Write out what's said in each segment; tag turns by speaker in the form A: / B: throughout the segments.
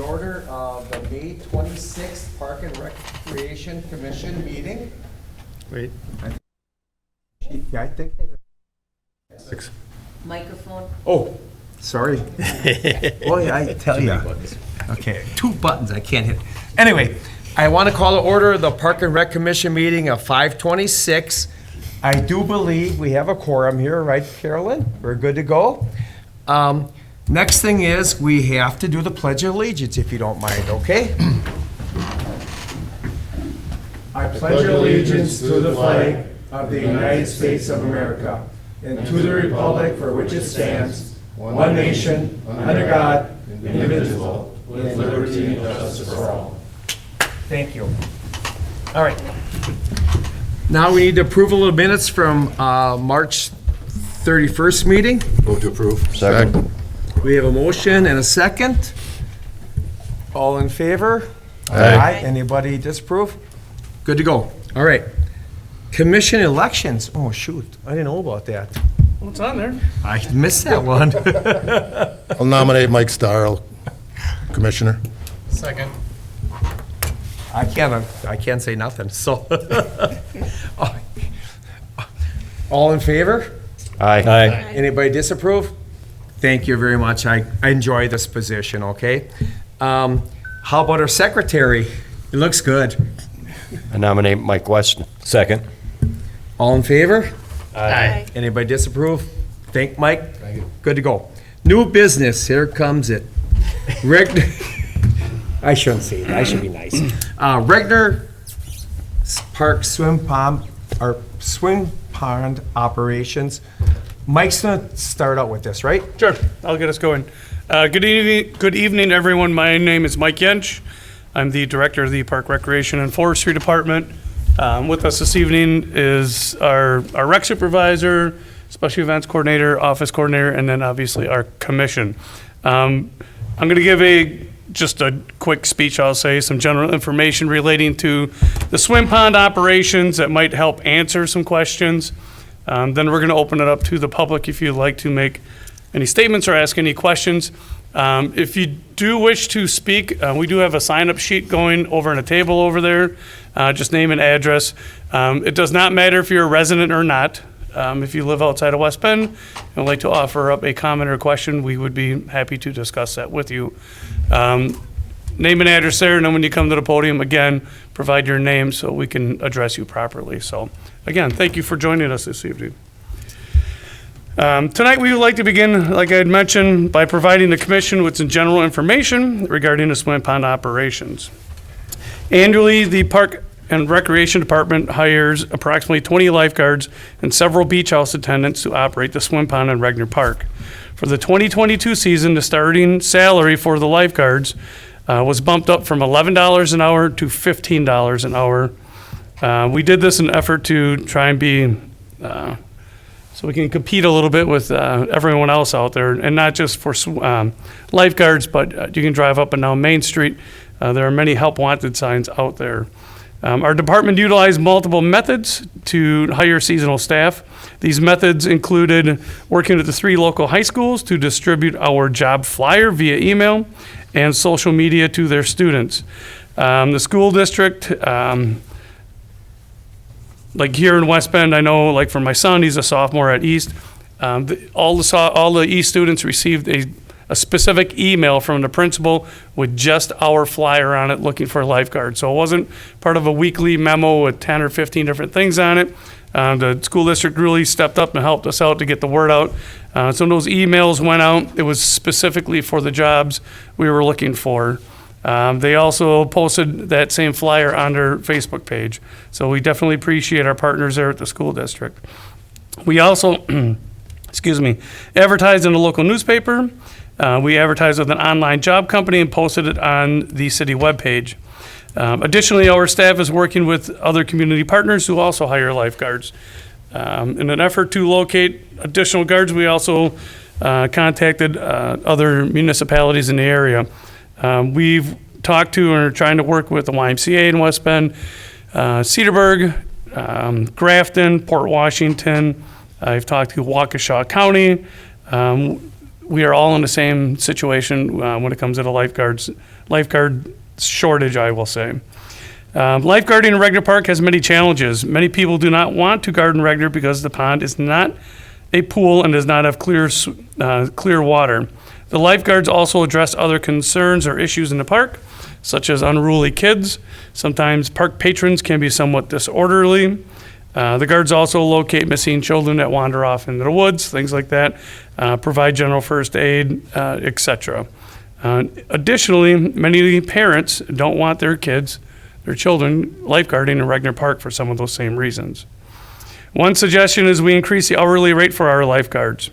A: the order of the May 26th Park and Recreation Commission meeting.
B: Wait.
A: Yeah, I think.
C: Microphone.
A: Oh, sorry. Boy, I tell you. Okay, 2 buttons I can't hit. Anyway, I want to call to order the Park and Rec Commission meeting of 5:26. I do believe we have a quorum here, right, Carolyn? We're good to go. Next thing is, we have to do the Pledge of Allegiance, if you don't mind, okay? I pledge allegiance to the flag of the United States of America and to the republic for which it stands, one nation, under God, indivisible, with liberty and justice for all. Thank you. All right. Now we need approval of minutes from March 31st meeting.
B: Move to approve. Second.
A: We have a motion and a second. All in favor?
B: Aye.
A: Anybody disapprove? Good to go. All right. Commission elections. Oh, shoot. I didn't know about that.
D: What's on there?
A: I missed that one.
B: I'll nominate Mike Starl, Commissioner.
D: Second.
A: I can't say nothing, so. All in favor?
B: Aye.
A: Anybody disapprove? Thank you very much. I enjoy this position, okay? How about our secretary? It looks good.
E: I nominate Mike Weston. Second.
A: All in favor?
C: Aye.
A: Anybody disapprove? Thank Mike. Good to go. New business, here comes it. I shouldn't say that, I should be nice. Regner Park swim pond operations. Mike's gonna start out with this, right?
D: Sure, I'll get us going. Good evening, everyone. My name is Mike Yench. I'm the Director of the Park Recreation and Forestry Department. With us this evening is our rec supervisor, special events coordinator, office coordinator, and then obviously our commission. I'm going to give just a quick speech, I'll say, some general information relating to the swim pond operations that might help answer some questions. Then we're going to open it up to the public if you'd like to make any statements or ask any questions. If you do wish to speak, we do have a sign-up sheet going over on a table over there. Just name and address. It does not matter if you're a resident or not. If you live outside of West Bend and would like to offer up a comment or question, we would be happy to discuss that with you. Name and address there, and then when you come to the podium, again, provide your name so we can address you properly. So, again, thank you for joining us this evening. Tonight we would like to begin, like I had mentioned, by providing the commission with some general information regarding the swim pond operations. Annually, the Park and Recreation Department hires approximately 20 lifeguards and several beach house attendants to operate the swim pond in Regner Park. For the 2022 season, the starting salary for the lifeguards was bumped up from $11 an hour to $15 an hour. We did this in an effort to try and be so we can compete a little bit with everyone else out there, and not just for lifeguards, but you can drive up and down Main Street. There are many help wanted signs out there. Our department utilized multiple methods to hire seasonal staff. These methods included working with the 3 local high schools to distribute our job flyer via email and social media to their students. The school district, like here in West Bend, I know, like for my son, he's a sophomore at East. All the East students received a specific email from the principal with just our flyer on it looking for a lifeguard. So it wasn't part of a weekly memo with 10 or 15 different things on it. The school district really stepped up and helped us out to get the word out. So those emails went out. It was specifically for the jobs we were looking for. They also posted that same flyer on their Facebook page. So we definitely appreciate our partners there at the school district. We also, advertised in a local newspaper. We advertised with an online job company and posted it on the city webpage. Additionally, our staff is working with other community partners who also hire lifeguards. In an effort to locate additional guards, we also contacted other municipalities in the area. We've talked to and are trying to work with the YMCA in West Bend, Cedarburg, Grafton, Port Washington. I've talked to Waukesha County. we are all in the same situation when it comes to the lifeguard shortage, I will say. Lifeguarding in Regner Park has many challenges. Many people do not want to guard in Regner because the pond is not a pool and does not have clear water. The lifeguards also address other concerns or issues in the park, such as unruly kids. Sometimes park patrons can be somewhat disorderly. The guards also locate missing children that wander off into the woods, things like that, provide general first aid, etc. Additionally, many parents don't want their children lifeguarding in Regner Park for some of those same reasons. One suggestion is we increase the hourly rate for our lifeguards.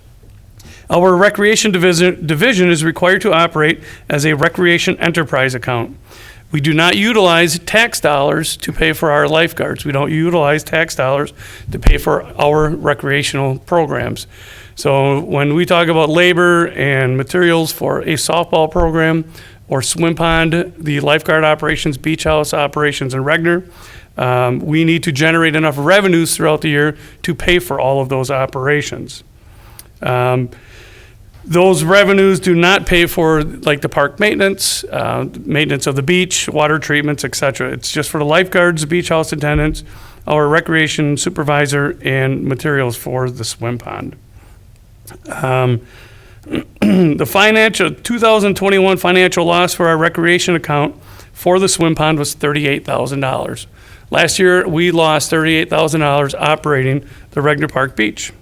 D: Our recreation division is required to operate as a recreation enterprise account. We do not utilize tax dollars to pay for our lifeguards. We don't utilize tax dollars to pay for our recreational programs. So when we talk about labor and materials for a softball program or swim pond, the lifeguard operations, beach house operations in Regner, we need to generate enough revenues throughout the year to pay for all of those operations. Those revenues do not pay for like the park maintenance, maintenance of the beach, water treatments, etc. It's just for the lifeguards, beach house attendants, our recreation supervisor, and materials for the swim pond. The 2021 financial loss for our recreation account for the swim pond was $38,000. Last year, we lost $38,000 operating the Regner Park Beach.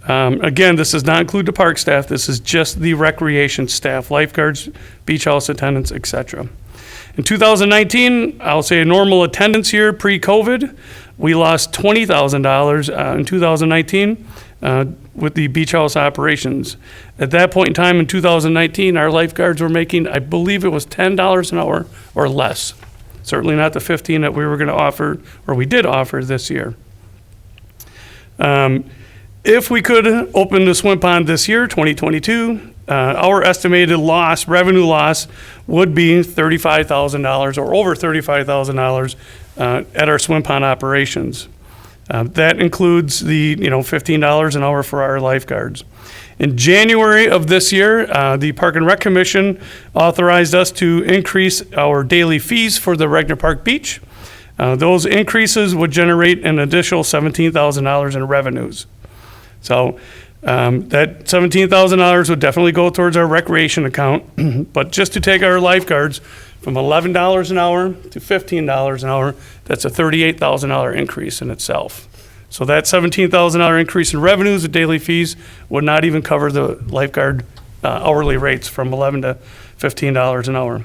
D: Again, this does not include the park staff. This is just the recreation staff, lifeguards, beach house attendants, etc. In 2019, I'll say a normal attendance year pre-COVID, we lost $20,000 in 2019 with the beach house operations. At that point in time in 2019, our lifeguards were making, I believe it was $10 an hour or less. Certainly not the 15 that we were going to offer, or we did offer this year. If we could open the swim pond this year, 2022, our estimated revenue loss would be $35,000 or over $35,000 at our swim pond operations. That includes the $15 an hour for our lifeguards. In January of this year, the Park and Rec Commission authorized us to increase our daily fees for the Regner Park Beach. Those increases would generate an additional $17,000 in revenues. So that $17,000 would definitely go towards our recreation account. But just to take our lifeguards from $11 an hour to $15 an hour, that's a $38,000 increase in itself. So that $17,000 increase in revenues and daily fees would not even cover the lifeguard hourly rates from $11 to $15 an hour.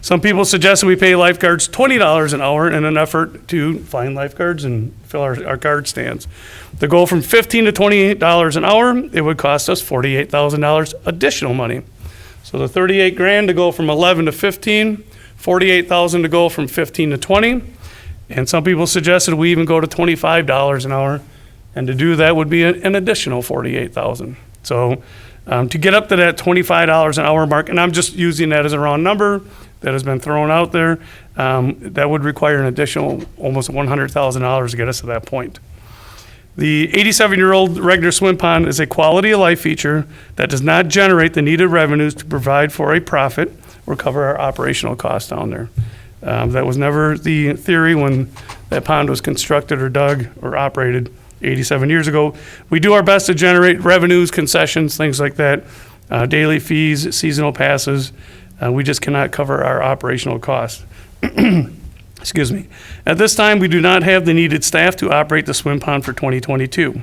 D: Some people suggest that we pay lifeguards $20 an hour in an effort to find lifeguards and fill our guard stands. To go from $15 to $28 an hour, it would cost us $48,000 additional money. So the $38,000 to go from 11 to 15, $48,000 to go from 15 to 20, and some people suggested we even go to $25 an hour, and to do that would be an additional $48,000. So to get up to that $25 an hour mark, and I'm just using that as a round number that has been thrown out there, that would require an additional almost $100,000 to get us to that point. The 87-year-old Regner Swim Pond is a quality of life feature that does not generate the needed revenues to provide for a profit or cover our operational costs down there. That was never the theory when that pond was constructed or dug or operated 87 years ago. We do our best to generate revenues, concessions, things like that, daily fees, seasonal passes. We just cannot cover our operational costs. Excuse me. At this time, we do not have the needed staff to operate the swim pond for 2022.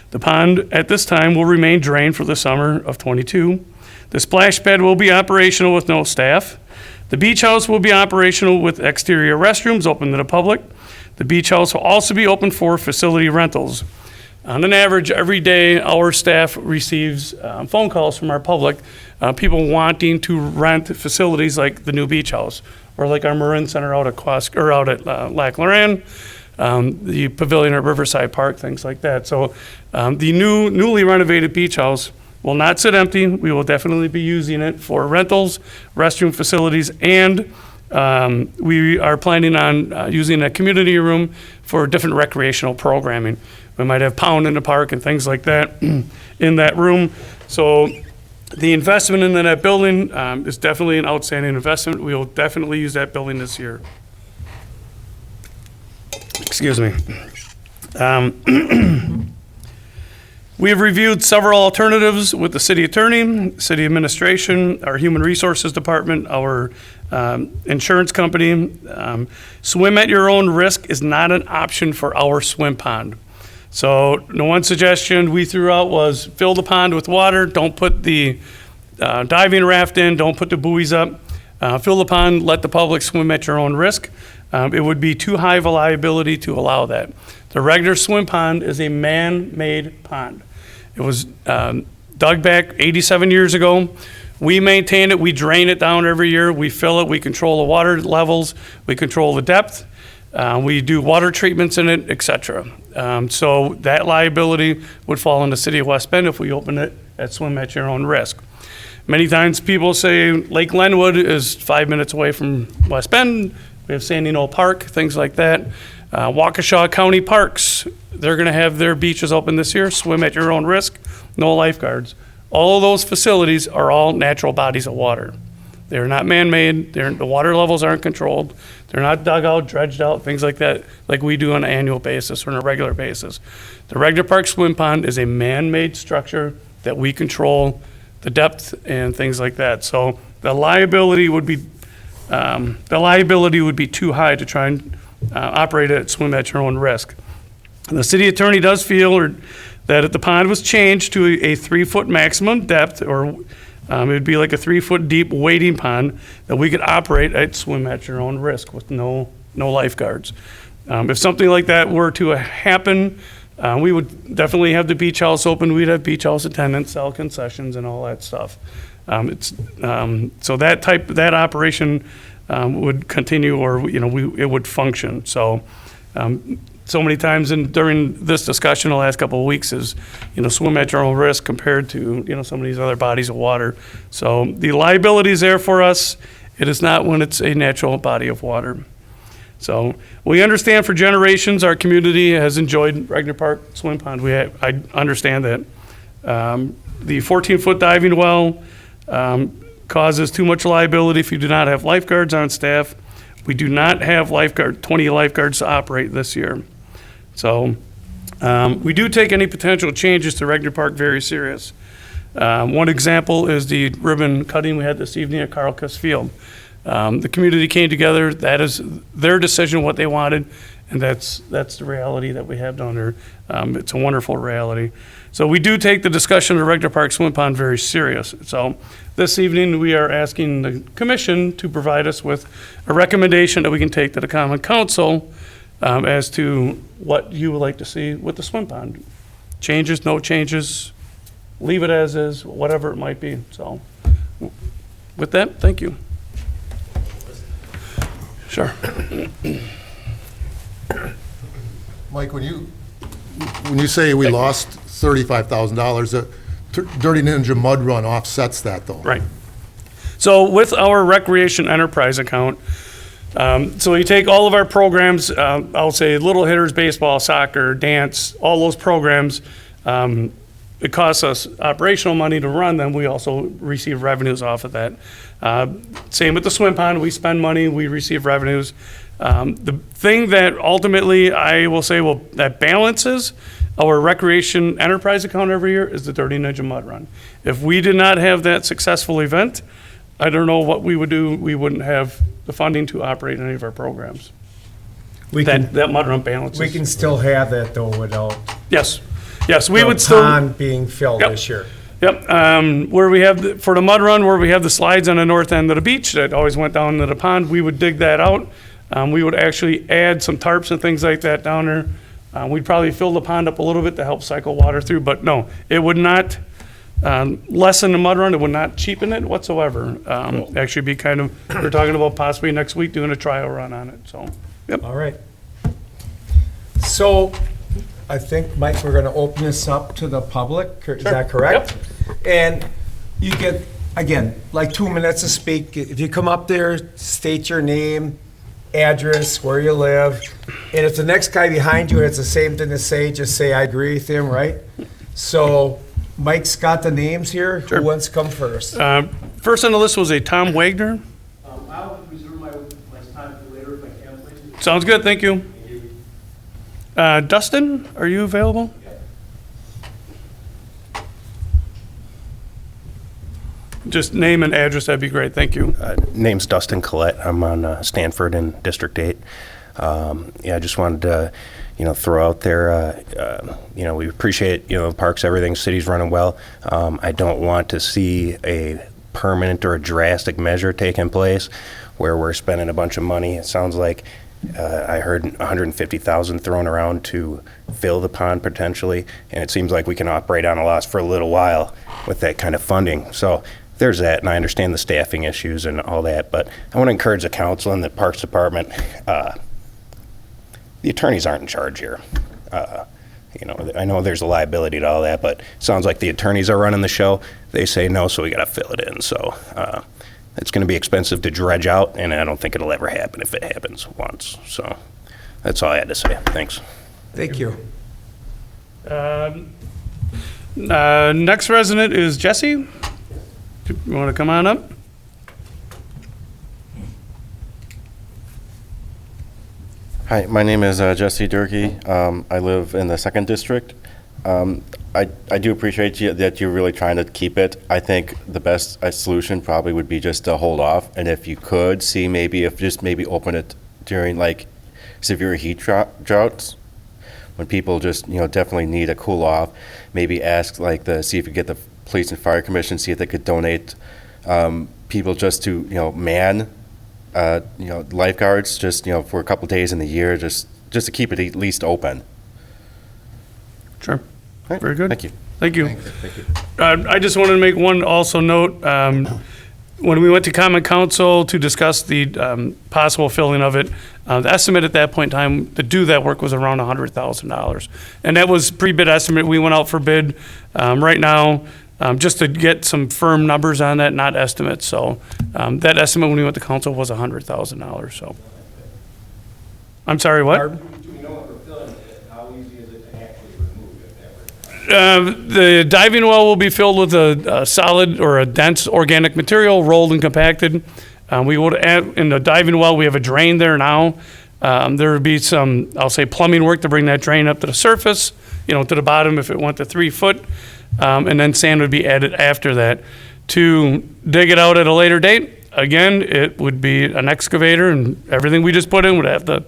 D: The pond at this time will remain drained for the summer of 22. The splash pad will be operational with no staff. The beach house will be operational with exterior restrooms open to the public. The beach house will also be open for facility rentals. On an average, every day, our staff receives phone calls from our public, people wanting to rent facilities like the new beach house, or like our Marin Center out at Lac Loran, the pavilion at Riverside Park, things like that. So the newly renovated beach house will not sit empty. We will definitely be using it for rentals, restroom facilities, and we are planning on using a community room for different recreational programming. We might have pound in the park and things like that in that room. So The investment in that building is definitely an outstanding investment. We will definitely use that building this year. Excuse me. We have reviewed several alternatives with the city attorney, city administration, our human resources department, our insurance company. Swim at your own risk is not an option for our swim pond. So the one suggestion we threw out was fill the pond with water, don't put the diving raft in, don't put the buoys up. Fill the pond, let the public swim at your own risk. It would be too high of a liability to allow that. The regular swim pond is a man-made pond. It was dug back 87 years ago. We maintain it, we drain it down every year, we fill it, we control the water levels, we control the depth, we do water treatments in it, et cetera. So that liability would fall in the city of West Bend if we open it at swim at your own risk. Many times people say Lake Glenwood is 5 minutes away from West Bend. We have Sandy Knoll Park, things like that. Waukesha County Parks, they're going to have their beaches open this year. Swim at your own risk, no lifeguards. All of those facilities are all natural bodies of water. They're not man-made. The water levels aren't controlled. They're not dug out, dredged out, things like that, like we do on an annual basis or on a regular basis. The regular park swim pond is a man-made structure that we control the depth and things like that. So the liability would be too high to try and operate it, swim at your own risk. And the city attorney does feel that if the pond was changed to a 3-foot maximum depth, or it would be like a 3-foot deep wading pond, that we could operate at swim at your own risk with no lifeguards. If something like that were to happen, we would definitely have the beach house open. We'd have beach house attendants, sell concessions and all that stuff. So that operation would continue, or it would function. So many times during this discussion the last couple of weeks is swim at your own risk compared to some of these other bodies of water. So the liability is there for us. It is not when it's a natural body of water. So we understand for generations our community has enjoyed Regner Park Swim Pond. I understand that. The 14-foot diving well causes too much liability if you do not have lifeguards on staff. We do not have 20 lifeguards to operate this year. So we do take any potential changes to Regner Park very serious. One example is the ribbon cutting we had this evening at Carl Kuss Field. The community came together. That is their decision, what they wanted, and that's the reality that we have down there. It's a wonderful reality. So we do take the discussion of Regner Park Swim Pond very serious. So this evening we are asking the commission to provide us with a recommendation that we can take to the Common Council as to what you would like to see with the swim pond. Changes, no changes, leave it as is, whatever it might be. So with that, thank you. Sure.
B: Mike, when you say we lost $35,000, the Dirty Ninja Mud Run offsets that, though.
D: Right. So with our recreation enterprise account, so you take all of our programs, I'll say little hitters, baseball, soccer, dance, all those programs, it costs us operational money to run them. We also receive revenues off of that. Same with the swim pond. We spend money, we receive revenues. The thing that ultimately I will say, that balances our recreation enterprise account every year is the Dirty Ninja Mud Run. If we did not have that successful event, I don't know what we would do. We wouldn't have the funding to operate any of our programs. That mud run balances.
A: We can still have that though without
D: Yes, we
A: the
D: would still.
A: pond being filled
D: Yep.
A: this year.
D: Yep, where we have, for the mud run, where we have the slides on the north end of the beach that always went down into the pond, we would dig that out. We would actually add some tarps and things like that down there. We'd probably fill the pond up a little bit to help cycle water through, but no, it would not lessen the mud run. It would not cheapen it whatsoever. Actually be we're talking about possibly next week doing a trial run on it, so, yep.
A: All right. So I think, Mike, we're going to open this up to the public. Is that correct? And you get, again, like 2 minutes to speak. If you come up there, state your name, address, where you live. And if the next guy behind you has the same thing to say, just say, I agree with him, right? So Mike's got the names here.
D: Sure.
A: Who wants to come first?
D: First on the list was a Tom Wagner.
C: I'll reserve my time for later if I can, please.
D: Sounds good, thank you. Dustin, are you available? Just name and address, that'd be great, thank you.
F: Name's Dustin Collette. I'm on Stanford in District 8. I just wanted to, throw out there, we appreciate, the parks, everything, city's running well. I don't want to see a permanent or a drastic measure taking place where we're spending a bunch of money. It sounds like I heard $150,000 thrown around to fill the pond potentially, and it seems like we can operate on a loss for a little while with that kind of funding. So there's that, and I understand the staffing issues and all that, but I want to encourage the council and the Parks Department. The attorneys aren't in charge here. I know there's a liability to all that, but it sounds like the attorneys are running the show. They say no, so we got to fill it in. So it's going to be expensive to dredge out, and I don't think it'll ever happen if it happens once. So that's all I had to say. Thanks.
A: Thank you.
D: Next resident is Jesse. You want to come on up?
G: Hi, my name is Jesse Durkee. I live in the 2nd District. I do appreciate that you're really trying to keep it. I think the best solution probably would be just to hold off, and if you could, see maybe open it during like severe heat droughts, when people just definitely need a cool off. Maybe ask see if you get the Police and Fire Commission, see if they could donate people just to man lifeguards just for a couple days in the year, just to keep it at least open.
D: Sure.
G: Right.
D: Very good.
G: Thank you.
D: Thank you.
B: Thank you.
D: I just wanted to make one also note. When we went to Common Council to discuss the possible filling of it, the estimate at that point in time to do that work was around $100,000. And that was pre-bid estimate. We went out for bid right now just to get some firm numbers on that, not estimates. So that estimate when we went to council was $100,000. So I'm sorry, what?
C: Do we know what we're filling it? How easy is it to actually remove if that were?
D: The diving well will be filled with a solid or a dense organic material, rolled and compacted. We would add, in the diving well, we have a drain there now. There would be some, I'll say, plumbing work to bring that drain up to the surface, to the bottom if it went to 3 foot. And then sand would be added after that. To dig it out at a later date, again, it would be an excavator, and everything we just put in would have to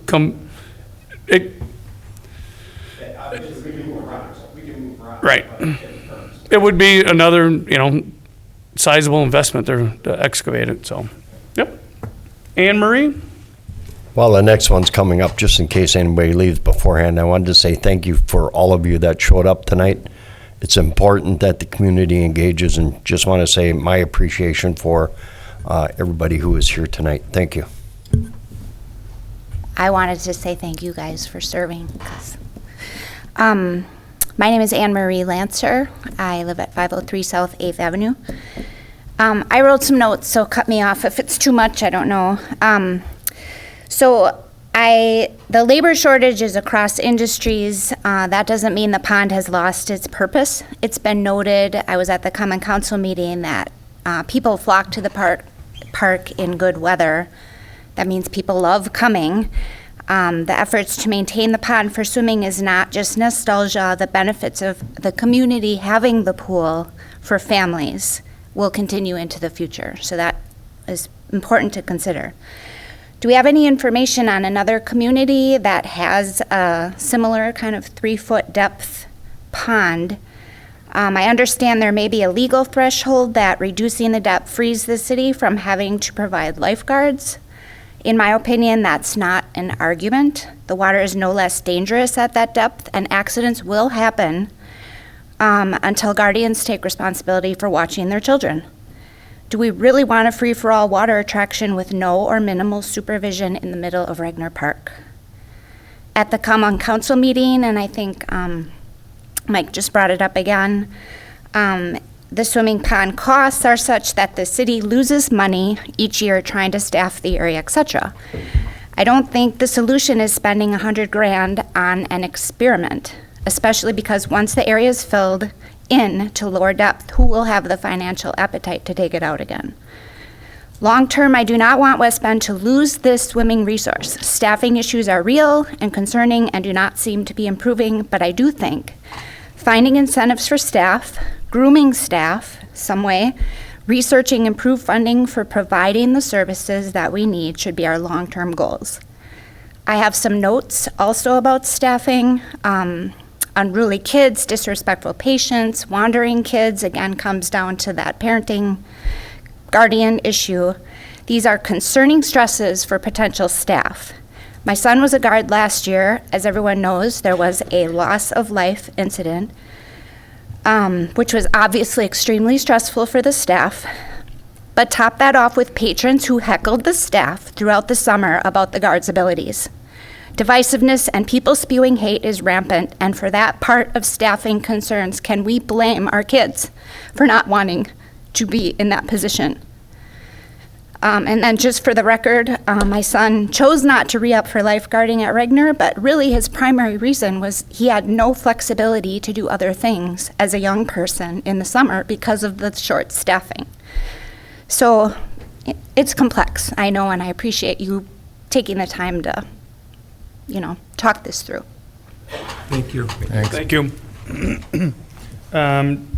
D: come.
C: We can move rocks.
D: Right. It would be another, sizable investment there to excavate it, so, yep. Anne Marie?
E: Well, the next one's coming up, just in case anybody leaves beforehand. I wanted to say thank you for all of you that showed up tonight. It's important that the community engages, and just want to say my appreciation for everybody who is here tonight. Thank you.
H: I wanted to say thank you guys for serving. My name is Anne Marie Lancer. I live at 503 South 8th Avenue. I wrote some notes, so cut me off if it's too much, I don't know. The labor shortage is across industries. That doesn't mean the pond has lost its purpose. It's been noted, I was at the Common Council meeting, that people flock to the park in good weather. That means people love coming. The efforts to maintain the pond for swimming is not just nostalgia. The benefits of the community having the pool for families will continue into the future. So that is important to consider. Do we have any information on another community that has a similar kind of 3-foot depth pond? I understand there may be a legal threshold that reducing the depth frees the city from having to provide lifeguards. In my opinion, that's not an argument. The water is no less dangerous at that depth, and accidents will happen until guardians take responsibility for watching their children. Do we really want a free-for-all water attraction with no or minimal supervision in the middle of Regner Park? At the Common Council meeting, and I think Mike just brought it up again, the swimming pond costs are such that the city loses money each year trying to staff the area, etc. I don't think the solution is spending $100,000 on an experiment. especially because once the area is filled in to lower depth, who will have the financial appetite to take it out again? Long-term, I do not want West Bend to lose this swimming resource. Staffing issues are real and concerning and do not seem to be improving, but I do think finding incentives for staff, grooming staff some way, researching improved funding for providing the services that we need should be our long-term goals. I have some notes also about staffing. Unruly kids, disrespectful patients, wandering kids, again, comes down to that parenting guardian issue. These are concerning stresses for potential staff. My son was a guard last year. As everyone knows, there was a loss of life incident, which was obviously extremely stressful for the staff. But top that off with patrons who heckled the staff throughout the summer about the guards' abilities. Divisiveness and people spewing hate is rampant, and for that part of staffing concerns, can we blame our kids for not wanting to be in that position? And then just for the record, my son chose not to re-up for lifeguarding at Regner, but really his primary reason was he had no flexibility to do other things as a young person in the summer because of the short staffing. So it's complex, I know, and I appreciate you taking the time to talk this through.
A: Thank you.
D: Thank you.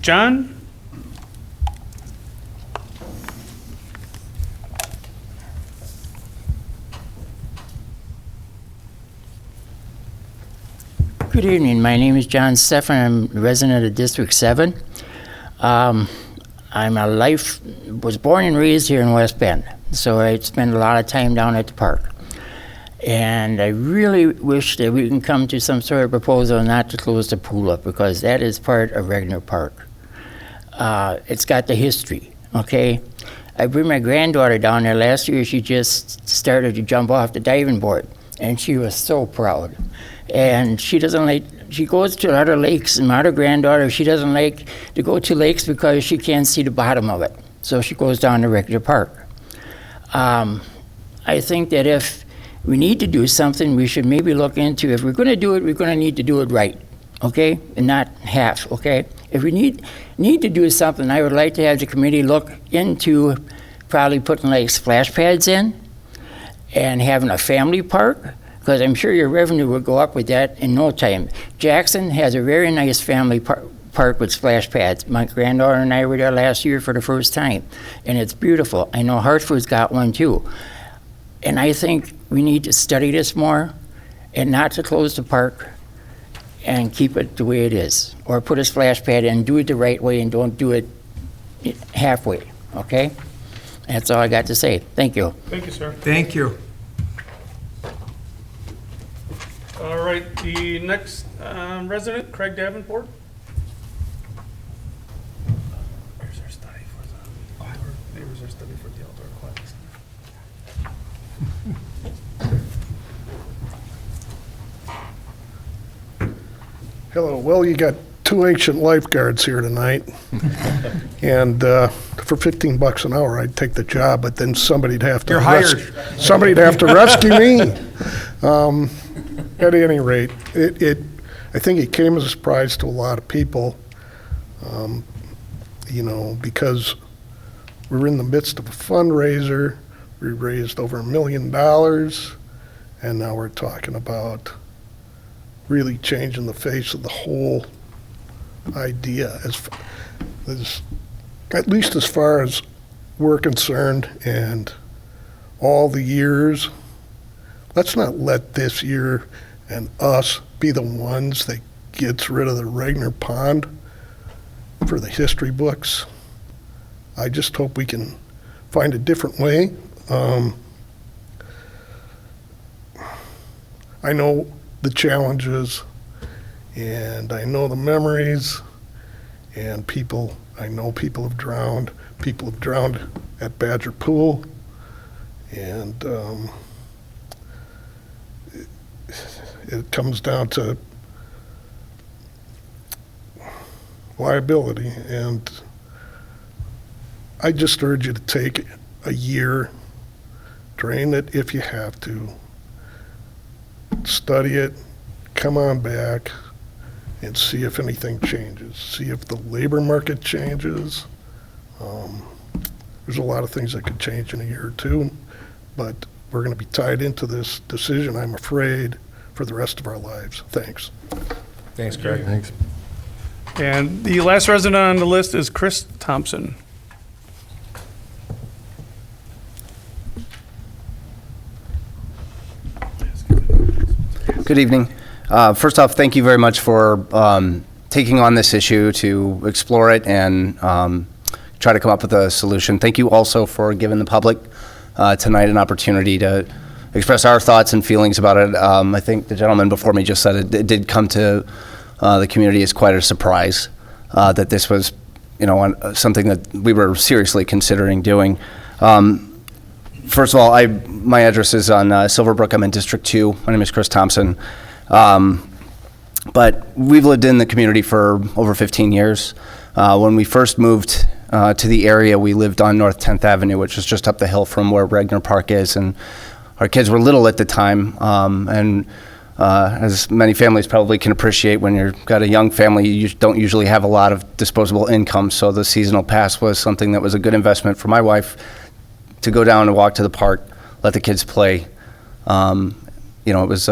D: John?
I: Good evening. My name is John Steffen. I'm a resident of District 7. Was born and raised here in West Bend, so I spend a lot of time down at the park. And I really wish that we can come to some sort of proposal not to close the pool up, because that is part of Regner Park. It's got the history, okay? I bring my granddaughter down there. Last year she just started to jump off the Davenport, and she was so proud. And she goes to other lakes, and my other granddaughter, she doesn't like to go to lakes because she can't see the bottom of it. So she goes down to Regner Park. I think that if we need to do something, we should maybe look into, if we're going to do it, we're going to need to do it right, okay? And not half, okay? If we need to do something, I would like to have the committee look into probably putting like splash pads in and having a family park, because I'm sure your revenue would go up with that in no time. Jackson has a very nice family park with splash pads. My granddaughter and I were there last year for the first time, and it's beautiful. I know Hartford's got one too. And I think we need to study this more and not to close the park and keep it the way it is. Or put a splash pad in, do it the right way, and don't do it halfway, okay? That's all I got to say. Thank you.
D: Thank you, sir.
A: Thank you.
D: All right, the next resident, Craig Davenport. Here's our study for the here's our study for the outdoor class.
J: Hello. Well, you got two ancient lifeguards here tonight, and for $15 an hour, I'd take the job. But then somebody'd have to somebody'd have to rescue me. At any rate, I think it came as a surprise to a lot of people, because we're in the midst of a fundraiser. We raised over $1 million, and now we're talking about really changing the face of the whole idea, at least as far as we're concerned, and all the years. Let's not let this year and us be the ones that gets rid of the Regner Pond for the history books. I just hope we can find a different way. I know the challenges, and I know the memories, and I know people have drowned. People have drowned at Badger Pool, and it comes down to liability, and I just urge you to take a year, drain it if you have to, study it, come on back, and see if anything changes, see if the labor market changes. There's a lot of things that could change in a year or two, but we're going to be tied into this decision, I'm afraid, for the rest of our lives. Thanks.
A: Thanks, Craig.
B: Thanks.
D: And the last resident on the list is Chris Thompson.
K: Good evening. First off, thank you very much for taking on this issue to explore it and try to come up with a solution. Thank you also for giving the public tonight an opportunity to express our thoughts and feelings about it. I think the gentleman before me just said it did come to the community as quite a surprise that this was, something that we were seriously considering doing. First of all, my address is on Silverbrook. I'm in District 2. My name is Chris Thompson. But we've lived in the community for over 15 years. When we first moved to the area, we lived on North 10th Avenue, which is just up the hill from where Regner Park is. And our kids were little at the time. As many families probably can appreciate, when you've got a young family, you don't usually have a lot of disposable income. So the seasonal pass was something that was a good investment for my wife to go down and walk to the park, let the kids play. It was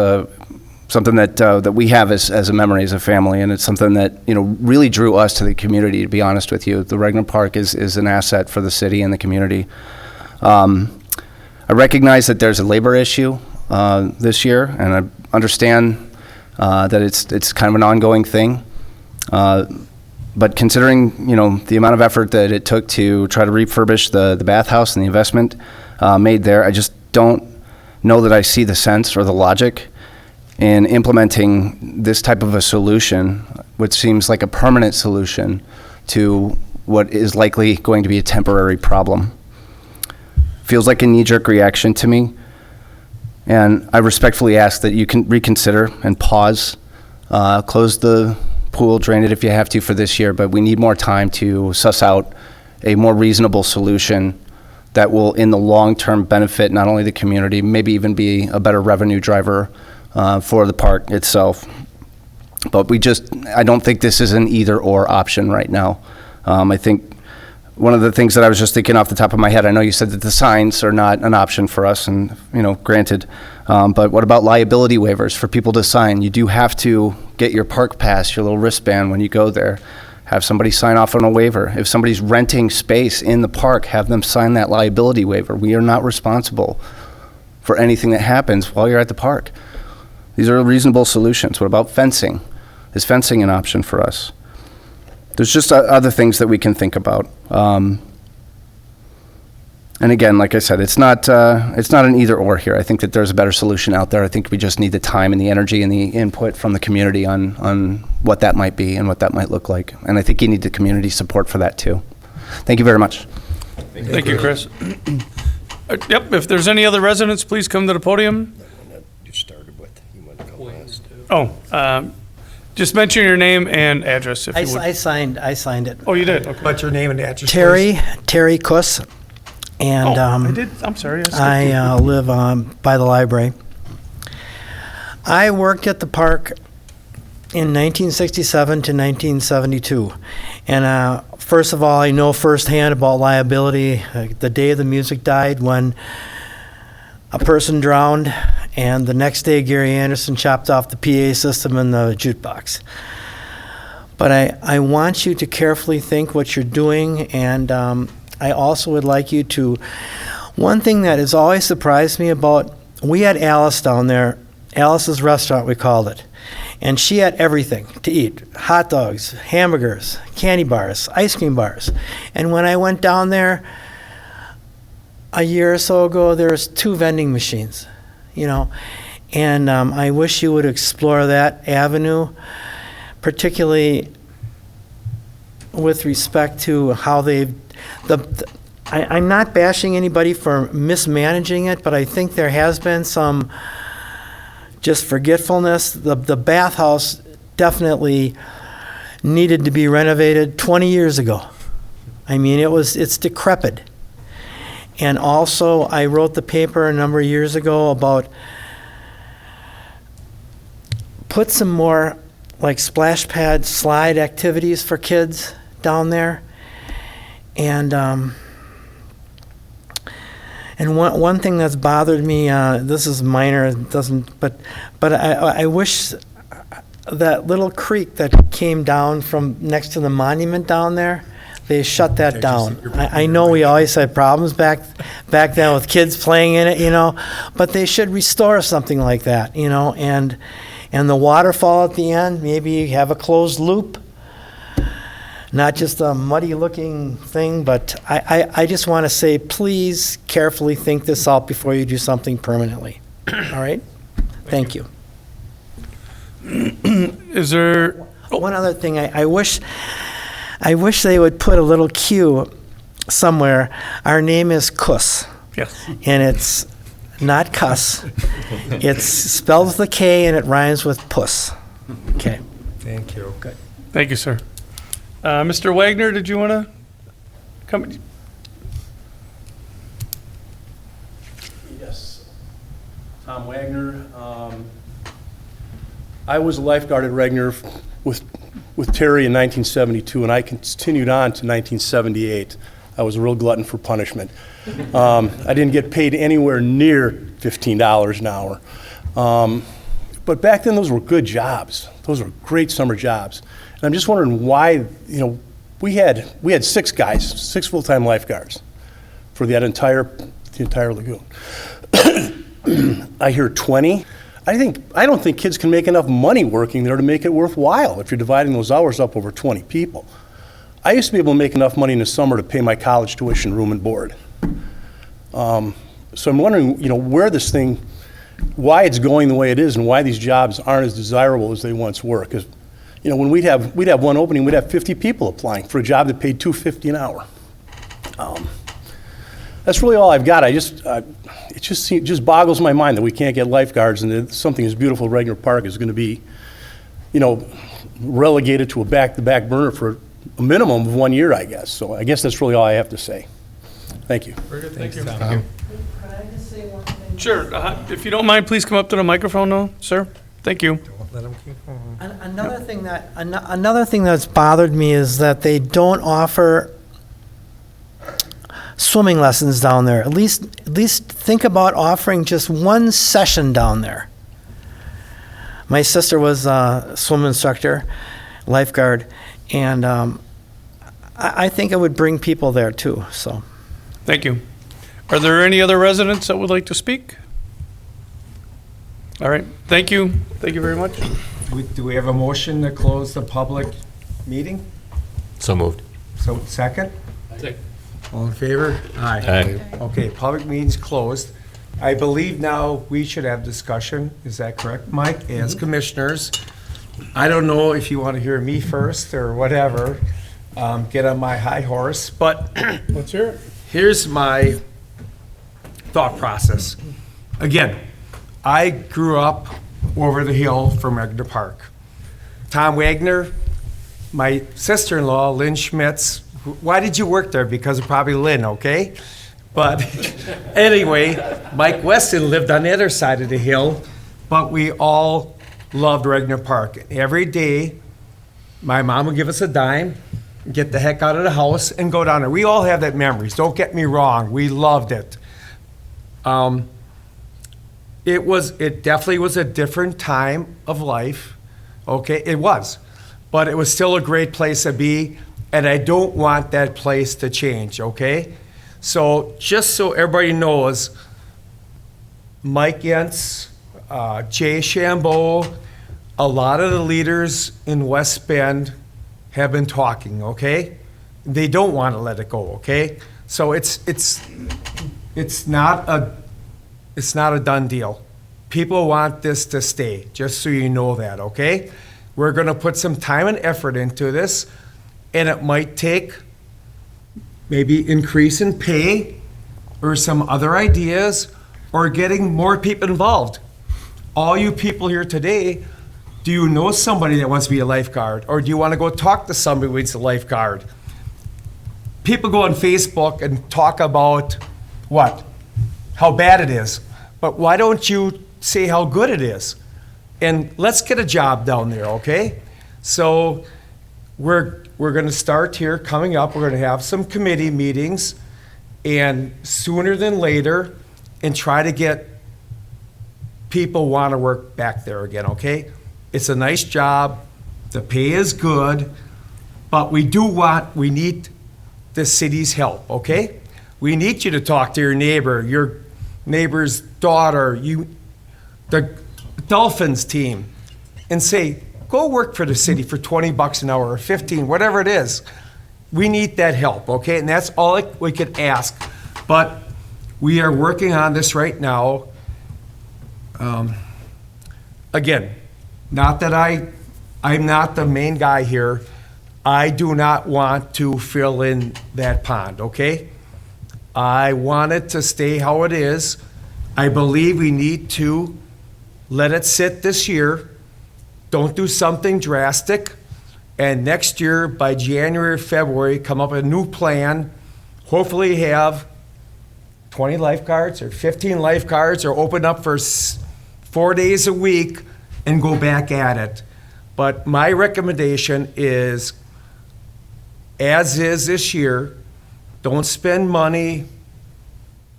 K: something that we have as a memory as a family, and it's something that really drew us to the community. To be honest with you, the Regner Park is an asset for the city and the community. I recognize that there's a labor issue this year, and I understand that it's kind of an ongoing thing. But considering, the amount of effort that it took to try to refurbish the bathhouse and the investment made there, I just don't know that I see the sense or the logic in implementing this type of a solution, which seems like a permanent solution to what is likely going to be a temporary problem. Feels like a knee-jerk reaction to me, and I respectfully ask that you can reconsider and pause, close the pool, drain it if you have to for this year, but we need more time to suss out a more reasonable solution that will, in the long term, benefit not only the community, maybe even be a better revenue driver for the park itself. But I don't think this is an either or option right now. I think one of the things that I was just thinking off the top of my head, I know you said that the signs are not an option for us, and granted, but what about liability waivers for people to sign? You do have to get your park pass, your little wristband when you go there. Have somebody sign off on a waiver. If somebody's renting space in the park, have them sign that liability waiver. We are not responsible for anything that happens while you're at the park. These are reasonable solutions. What about fencing? Is fencing an option for us? There's just other things that we can think about. And again, like I said, it's not an either or here. I think that there's a better solution out there. I think we just need the time and the energy and the input from the community on what that might be and what that might look like. And I think you need the community support for that too. Thank you very much.
D: Thank you, Chris. Yep, if there's any other residents, please come to the podium.
E: You started with, you want to go last.
D: Just mention your name and address if you would.
L: I signed it.
D: Oh, you did? Okay.
A: What's your name and address,
L: Terry Kuss, and
D: I did. I'm sorry.
L: I live by the library. I worked at the park in 1967 to 1972. And first of all, I know firsthand about liability. The day the music died, when a person drowned, and the next day Gary Anderson chopped off the PA system and the jukebox. But I want you to carefully think what you're doing, and I also would like you to, one thing that has always surprised me about, we had Alice down there, Alice's Restaurant we called it, and she had everything to eat, hot dogs, hamburgers, candy bars, ice cream bars. And when I went down there a year or so ago, there was 2 vending machines, and I wish you would explore that avenue, particularly with respect to how I'm not bashing anybody for mismanaging it, but I think there has been some just forgetfulness. The bathhouse definitely needed to be renovated 20 years ago. I mean, it's decrepit. And also, I wrote the paper a number of years ago about put some more like splash pad slide activities for kids down there. And one thing that's bothered me, this is minor, it doesn't, but I wish that little creek that came down from next to the monument down there, they shut that down. I know we always had problems back then with kids playing in it, but they should restore something like that, and the waterfall at the end, maybe have a closed loop, not just a muddy-looking thing, but I just want to say, please carefully think this out before you do something permanently. All right? Thank you.
D: Is there,
L: One other thing, I wish they would put a little cue somewhere. Our name is Kuss,
D: yes.
L: and it's not cuss. It's spelled with a K, and it rhymes with puss. Okay.
A: Thank you. Good.
D: Thank you, sir. Mr. Wagner, did you want to come?
M: Yes. Tom Wagner. I was a lifeguard at Regner with Terry in 1972, and I continued on to 1978. I was a real glutton for punishment. I didn't get paid anywhere near $15 an hour. But back then, those were good jobs. Those were great summer jobs. And I'm just wondering why, we had 6 guys, 6 full-time lifeguards for the entire lagoon. I hear 20. I don't think kids can make enough money working there to make it worthwhile if you're dividing those hours up over 20 people. I used to be able to make enough money in the summer to pay my college tuition, room and board. So I'm wondering, where this thing, why it's going the way it is and why these jobs aren't as desirable as they once were. Because, when we'd have one opening, we'd have 50 people applying for a job that paid $2.50 an hour. That's really all I've got. It just boggles my mind that we can't get lifeguards and that something as beautiful as Regner Park is going to be, relegated to a back-to-back burner for a minimum of 1 year, I guess. So I guess that's really all I have to say. Thank you.
D: Very good. Thank you.
L: Could I just say one thing?
D: Sure. If you don't mind, please come up to the microphone now, sir. Thank you.
A: Let them keep going.
L: Another thing that's bothered me is that they don't offer swimming lessons down there. At least think about offering just one session down there. My sister was a swim instructor, lifeguard, and I think it would bring people there too. So,
D: Thank you. Are there any other residents that would like to speak? All right. Thank you. Thank you very much.
A: Do we have a motion to close the public meeting?
E: So moved.
A: So, second?
D: Second.
A: All in favor?
E: Aye.
A: Okay, public meeting's closed. I believe now we should have discussion. Is that correct, Mike? As commissioners, I don't know if you want to hear me first or whatever, get on my high horse, but
D: Let's hear it.
A: here's my thought process. Again, I grew up over the hill from Regner Park. Tom Wagner, my sister-in-law, Lynn Schmidt's, why did you work there? Because of probably Lynn, okay? But anyway, Mike Weston lived on the other side of the hill, but we all loved Regner Park. Every day, my mom would give us a dime, get the heck out of the house, and go down there. We all have that memories. Don't get me wrong. We loved it. It definitely was a different time of life. Okay, it was. But it was still a great place to be, and I don't want that place to change, okay? So just so everybody knows, Mike Yentz, Jay Shambo, a lot of the leaders in West Bend have been talking, okay? They don't want to let it go, okay? So it's not a done deal. People want this to stay, just so you know that, okay? We're going to put some time and effort into this, and it might take maybe increase in pay or some other ideas or getting more people involved. All you people here today, do you know somebody that wants to be a lifeguard, or do you want to go talk to somebody who's a lifeguard? People go on Facebook and talk about what? How bad it is. But why don't you say how good it is? And let's get a job down there, okay? So we're going to start here coming up. We're going to have some committee meetings, and sooner than later, and try to get people want to work back there again, okay? It's a nice job. The pay is good, but we need the city's help, okay? We need you to talk to your neighbor's daughter, the Dolphins team, and say, go work for the city for $20 an hour or 15, whatever it is. We need that help, okay? And that's all we could ask. But we are working on this right now. Again, not that I'm not the main guy here. I do not want to fill in that pond, okay? I want it to stay how it is. I believe we need to let it sit this year. Don't do something drastic. And next year, by January or February, come up with a new plan. Hopefully have 20 lifeguards or 15 lifeguards, or open up for 4 days a week and go back at it. But my recommendation is, as is this year, don't spend money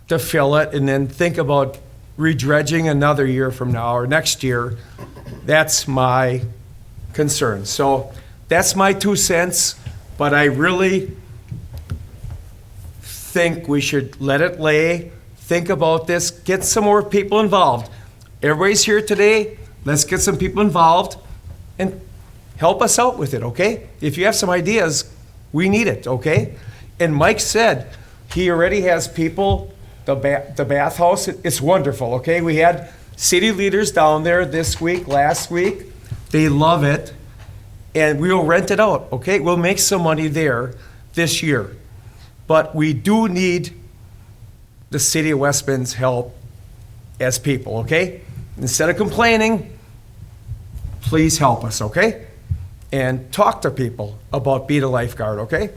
A: to fill it and then think about redredging another year from now or next year. That's my concern. So that's my 2 cents, but I really think we should let it lay, think about this, get some more people involved. Everybody's here today. Let's get some people involved and help us out with it, okay? If you have some ideas, we need it, okay? And Mike said he already has people, the bathhouse, it's wonderful, okay? We had city leaders down there this week, last week. They love it, and we'll rent it out, okay? We'll make some money there this year. But we do need the city of West Bend's help as people, okay? Instead of complaining, please help us, okay? And talk to people about being a lifeguard, okay?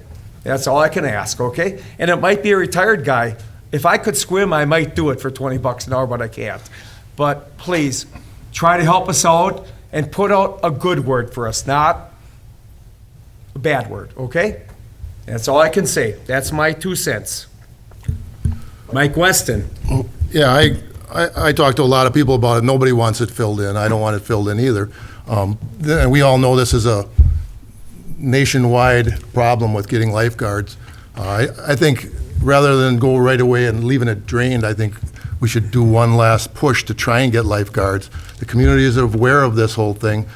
A: That's all I can ask, okay? And it might be a retired guy. If I could swim, I might do it for $20 an hour, but I can't. But please, try to help us out and put out a good word for us, not a bad word, okay? That's all I can say. That's my 2 cents. Mike Weston.
B: Yeah, I talked to a lot of people about it. Nobody wants it filled in. I don't want it filled in either. And we all know this is a nationwide problem with getting lifeguards. I think rather than go right away and leaving it drained, I think we should do one last push to try and get lifeguards. The community is aware of this whole thing.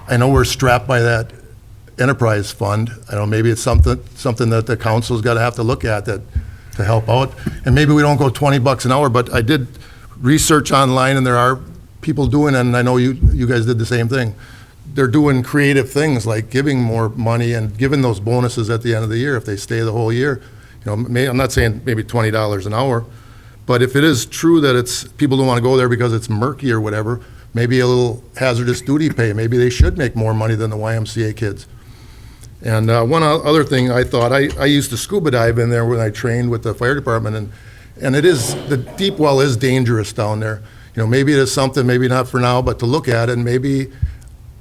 B: I know we're strapped by that enterprise fund. I know maybe it's something that the council's got to have to look at that to help out. And maybe we don't go $20 an hour, but I did research online, and there are people doing it, and I know you guys did the same thing. They're doing creative things like giving more money and giving those bonuses at the end of the year if they stay the whole year. You know, I'm not saying maybe $20 an hour, but if it is true that it's people don't want to go there because it's murky or whatever, maybe a little hazardous duty pay. Maybe they should make more money than the YMCA kids. And one other thing I thought, I used to scuba dive in there when I trained with the fire department, and it is, the deep well is dangerous down there. You know, maybe it is something, maybe not for now, but to look at it, and maybe,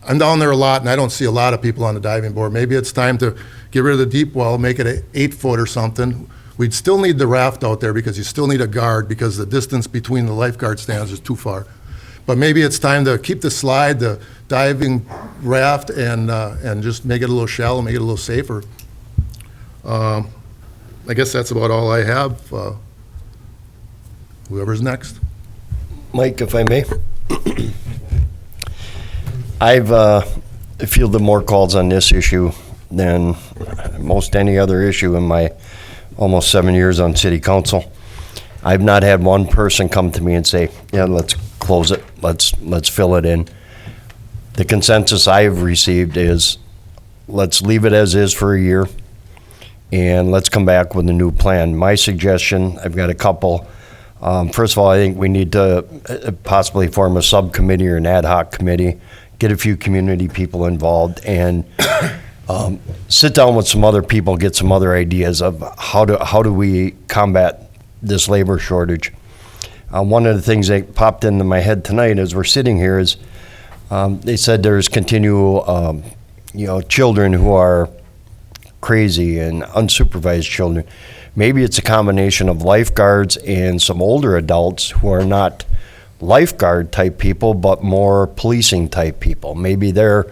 B: I'm down there a lot and I don't see a lot of people on the diving board. Maybe it's time to get rid of the deep well, make it an 8-foot or something. We'd still need the raft out there because you still need a guard because the distance between the lifeguard stands is too far. But maybe it's time to keep the slide, the diving raft, and just make it a little shallow, make it a little safer. I guess that's about all I have. Whoever's next.
E: Mike, if I may. I've fielded more calls on this issue than most any other issue in my almost 7 years on city council. I've not had one person come to me and say, yeah, let's close it, let's fill it in. The consensus I've received is, let's leave it as is for a year, and let's come back with a new plan. My suggestion, I've got a couple. First of all, I think we need to possibly form a subcommittee or an ad hoc committee, get a few community people involved, and sit down with some other people, get some other ideas of how do we combat this labor shortage. One of the things that popped into my head tonight as we're sitting here is They said there's continual, children who are crazy and unsupervised children. Maybe it's a combination of lifeguards and some older adults who are not lifeguard type people, but more policing type people. Maybe they're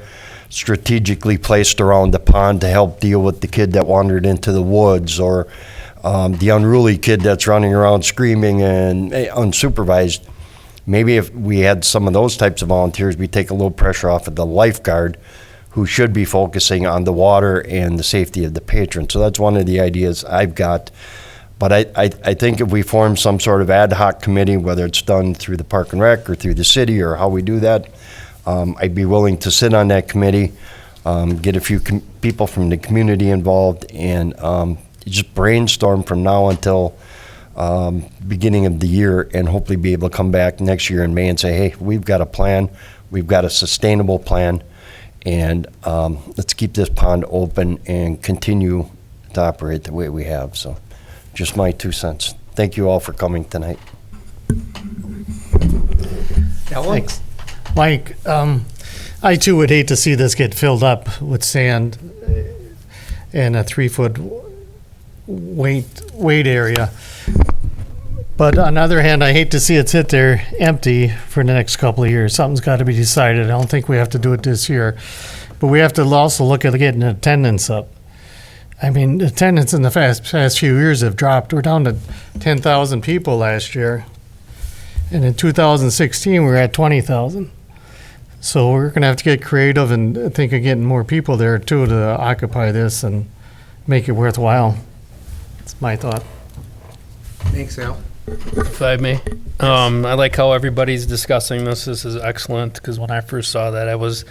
E: strategically placed around the pond to help deal with the kid that wandered into the woods, or the unruly kid that's running around screaming and unsupervised. Maybe if we had some of those types of volunteers, we take a little pressure off of the lifeguard, who should be focusing on the water and the safety of the patron. So that's one of the ideas I've got. But I think if we form some sort of ad hoc committee, whether it's done through the Park and Rec or through the city or how we do that, I'd be willing to sit on that committee, get a few people from the community involved, and just brainstorm from now until beginning of the year, and hopefully be able to come back next year in May and say, hey, we've got a plan, we've got a sustainable plan, and let's keep this pond open and continue to operate the way we have. So just my 2 cents. Thank you all for coming tonight.
N: Thanks. Mike, I too would hate to see this get filled up with sand in a 3-foot weight area. But on the other hand, I hate to see it sit there empty for the next couple of years. Something's got to be decided. I don't think we have to do it this year. But we have to also look at getting attendance up. I mean, attendance in the past few years have dropped. We're down to 10,000 people last year. And in 2016, we were at 20,000. So we're going to have to get creative and think of getting more people there, too, to occupy this and make it worthwhile. That's my thought.
A: Thanks, Al.
D: If I may. I like how everybody's discussing this. This is excellent, because when I first saw that, I was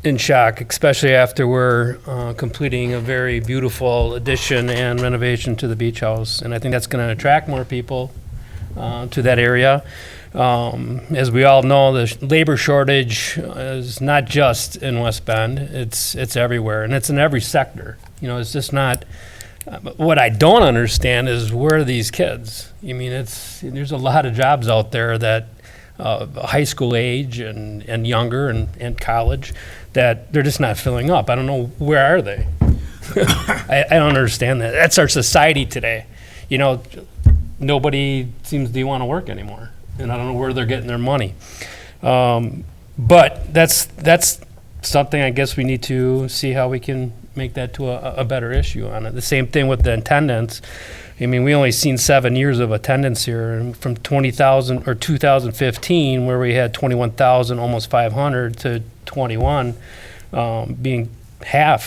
D: in shock, especially after we're completing a very beautiful addition and renovation to the beach house. And I think that's going to attract more people to that area. As we all know, the labor shortage is not just in West Bend. It's everywhere, and it's in every sector. It's just not. What I don't understand is, where are these kids? I mean, there's a lot of jobs out there that high school age and younger and college that they're just not filling up. I don't know, where are they? I don't understand that. That's our society today. Nobody seems to want to work anymore, and I don't know where they're getting their money. But that's something I guess we need to see how we can make that to a better issue on it. The same thing with the attendance. I mean, we only seen 7 years of attendance here, and from 20,000 or 2015, where we had 21,000, almost 500, to 21, being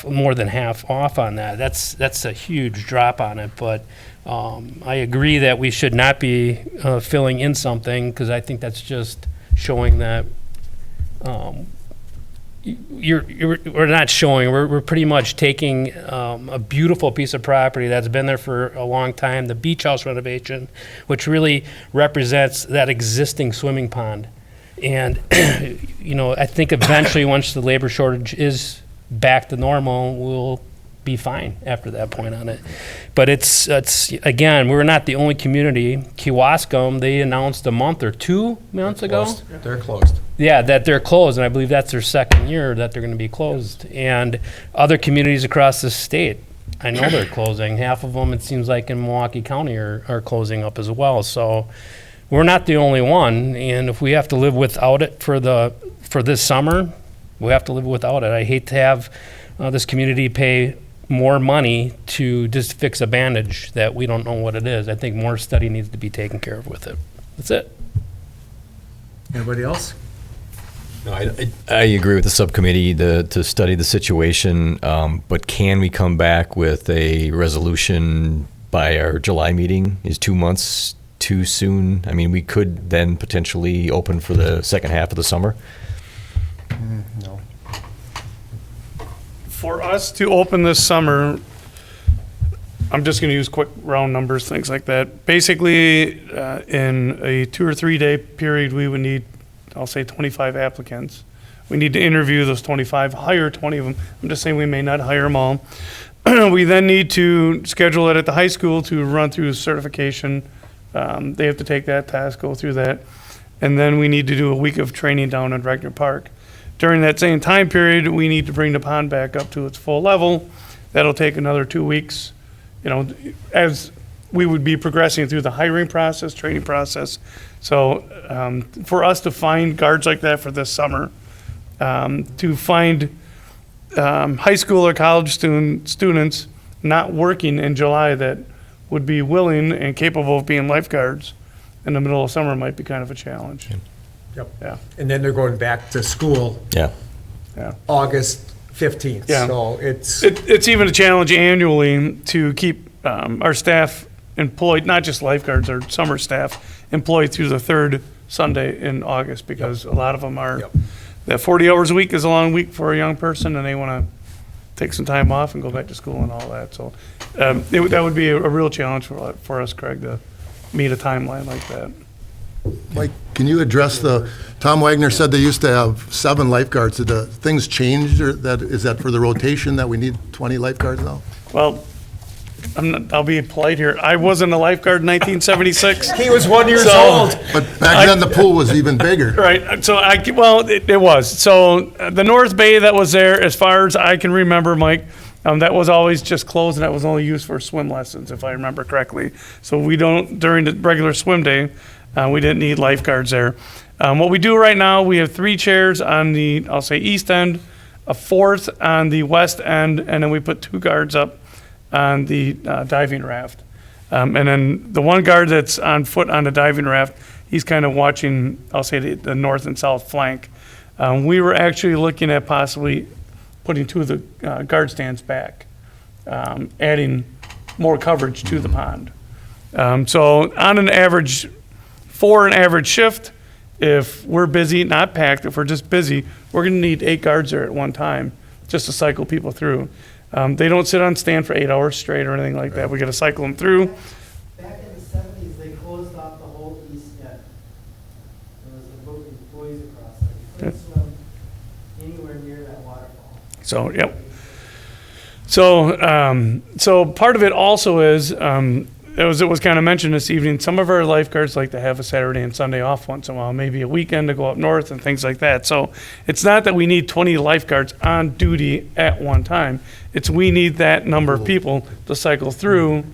D: more than half off on that. That's a huge drop on it. But I agree that we should not be filling in something, because I think that's just showing that we're not showing. We're pretty much taking a beautiful piece of property that's been there for a long time, the beach house renovation, which really represents that existing swimming pond. And I think eventually, once the labor shortage is back to normal, we'll be fine after that point on it. But it's again, we're not the only community. Kewaskum, they announced a month or 2 months ago.
A: They're closed.
D: Yeah, that they're closed, and I believe that's their second year that they're going to be closed. And other communities across the state, I know they're closing. Half of them, it seems like, in Milwaukee County are closing up as well. So we're not the only one, and if we have to live without it for this summer, we have to live without it. I hate to have this community pay more money to just fix a bandage that we don't know what it is. I think more study needs to be taken care of with it. That's it.
A: Anybody else?
O: No, I agree with the subcommittee to study the situation, but can we come back with a resolution by our July meeting? Is 2 months too soon? I mean, we could then potentially open for the second half of the summer.
B: No.
D: For us to open this summer, I'm just going to use quick round numbers, things like that. Basically, in a 2 or 3 day period, we would need, I'll say, 25 applicants. We need to interview those 25, hire 20 of them. I'm just saying we may not hire them all. We then need to schedule it at the high school to run through certification. They have to take that task, go through that. and then we need to do a week of training down in Regner Park. During that same time period, we need to bring the pond back up to its full level. That'll take another 2 weeks, as we would be progressing through the hiring process, training process. So for us to find guards like that for this summer, to find high school or college students not working in July that would be willing and capable of being lifeguards in the middle of summer might be kind of a challenge.
A: Yep.
D: Yeah.
A: And then they're going back to school
O: Yeah.
A: August 15th.
D: Yeah.
A: So it's,
D: It's even a challenge annually to keep our staff employed, not just lifeguards, our summer staff employed through the third Sunday in August, because a lot of them are, that 40 hours a week is a long week for a young person, and they want to take some time off and go back to school and all that. So that would be a real challenge for us, Craig, to meet a timeline like that.
B: Mike, can you address Tom Wagner said they used to have 7 lifeguards. Did things change, or is that for the rotation that we need 20 lifeguards now?
D: Well, I'll be polite here. I wasn't a lifeguard in 1976.
A: he was 1 year
D: So-
A: old.
B: But back then, the pool was even bigger.
D: Right. So it was. So the North Bay that was there, as far as I can remember, Mike, that was always just closed, and that was only used for swim lessons, if I remember correctly. So during the regular swim day, we didn't need lifeguards there. What we do right now, we have 3 chairs on the, I'll say, east end, a 4th on the west end, and then we put 2 guards up on the diving raft. And then the one guard that's on foot on the diving raft, he's kind of watching, I'll say, the north and south flank. We were actually looking at possibly putting 2 of the guard stands back, adding more coverage to the pond. So on an average, for an average shift, if we're busy, not packed, if we're just busy, we're going to need 8 guards there at one time just to cycle people through. They don't sit on stand for 8 hours straight or anything like that. We got to cycle them through.
L: Back in the 70s, they closed off the whole east end. There was a book with buoys across it. You couldn't swim anywhere near that waterfall.
D: So, yep. So part of it also is, it was kind of mentioned this evening, some of our lifeguards like to have a Saturday and Sunday off once in a while, maybe a weekend to go up north and things like that. So it's not that we need 20 lifeguards on duty at one time. It's we need that number of people to cycle through,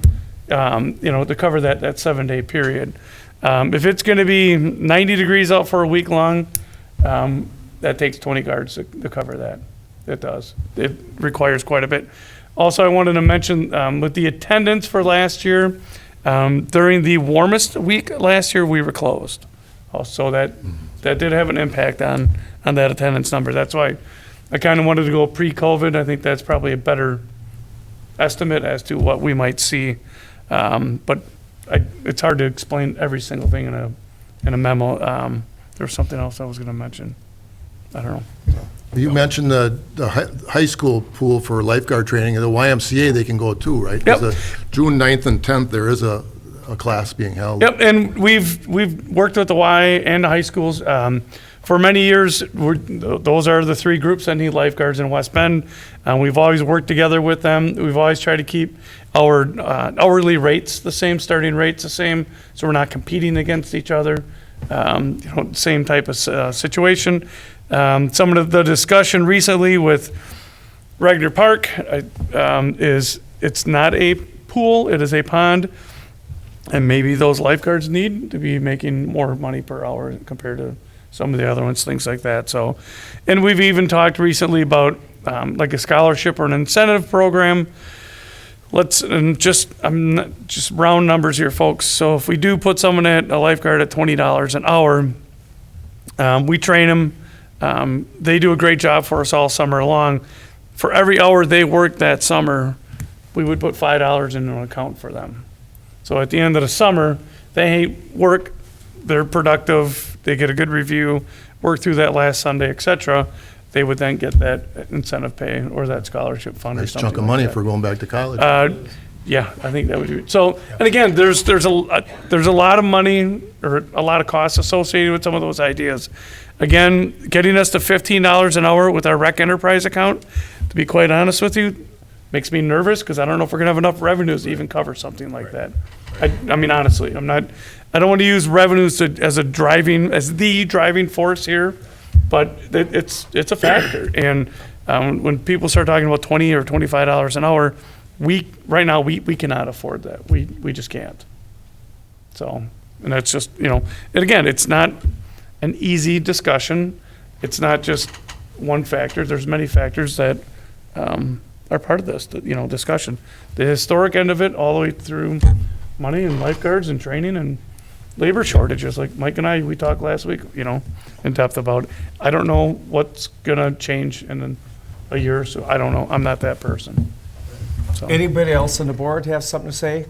D: to cover that 7-day period. If it's going to be 90 degrees out for a week long, that takes 20 guards to cover that. It does. It requires quite a bit. Also, I wanted to mention with the attendance for last year, during the warmest week last year, we were closed. So that did have an impact on that attendance number. That's why I kind of wanted to go pre-COVID. I think that's probably a better estimate as to what we might see. But it's hard to explain every single thing in a memo. There was something else I was going to mention. I don't know.
B: You mentioned the high school pool for lifeguard training, and the YMCA, they can go too, right?
D: Yep.
B: 'Cause June 9th and 10th, there is a class being held.
D: Yep, and we've worked with the Y and the high schools. For many years, those are the 3 groups that need lifeguards in West Bend. We've always worked together with them. We've always tried to keep our hourly rates the same, starting rates the same, so we're not competing against each other. Same type of situation. Some of the discussion recently with Regner Park is it's not a pool, it is a pond. And maybe those lifeguards need to be making more money per hour compared to some of the other ones, things like that. So, and we've even talked recently about like a scholarship or an incentive program. Just round numbers here, folks. So if we do put someone at a lifeguard at $20 an hour, we train them. They do a great job for us all summer long. For every hour they work that summer, we would put $5 in an account for them. So at the end of the summer, they work, they're productive, they get a good review, work through that last Sunday, et cetera. They would then get that incentive pay or that scholarship fund or
B: Nice
D: something
B: chunk of
D: like
B: money
D: that.
B: for going back to college.
D: Yeah, I think that would be, so, and again, there's a lot of money or a lot of costs associated with some of those ideas. Again, getting us to $15 an hour with our rec enterprise account, to be quite honest with you, makes me nervous because I don't know if we're gonna have enough revenues to even cover something like that. I mean, honestly, I don't want to use revenues as the driving force here, but it's a factor. And when people start talking about $20 or $25 an hour, right now we cannot afford that. We just can't. So, and that's just, and again, it's not an easy discussion. It's not just one factor. There's many factors that are part of this, discussion. The historic end of it, all the way through money and lifeguards and training and labor shortages. Like Mike and we talked last week, in depth about. I don't know what's gonna change in a year or so. I don't know. I'm not that person. So.
A: Anybody else on the board have something to say?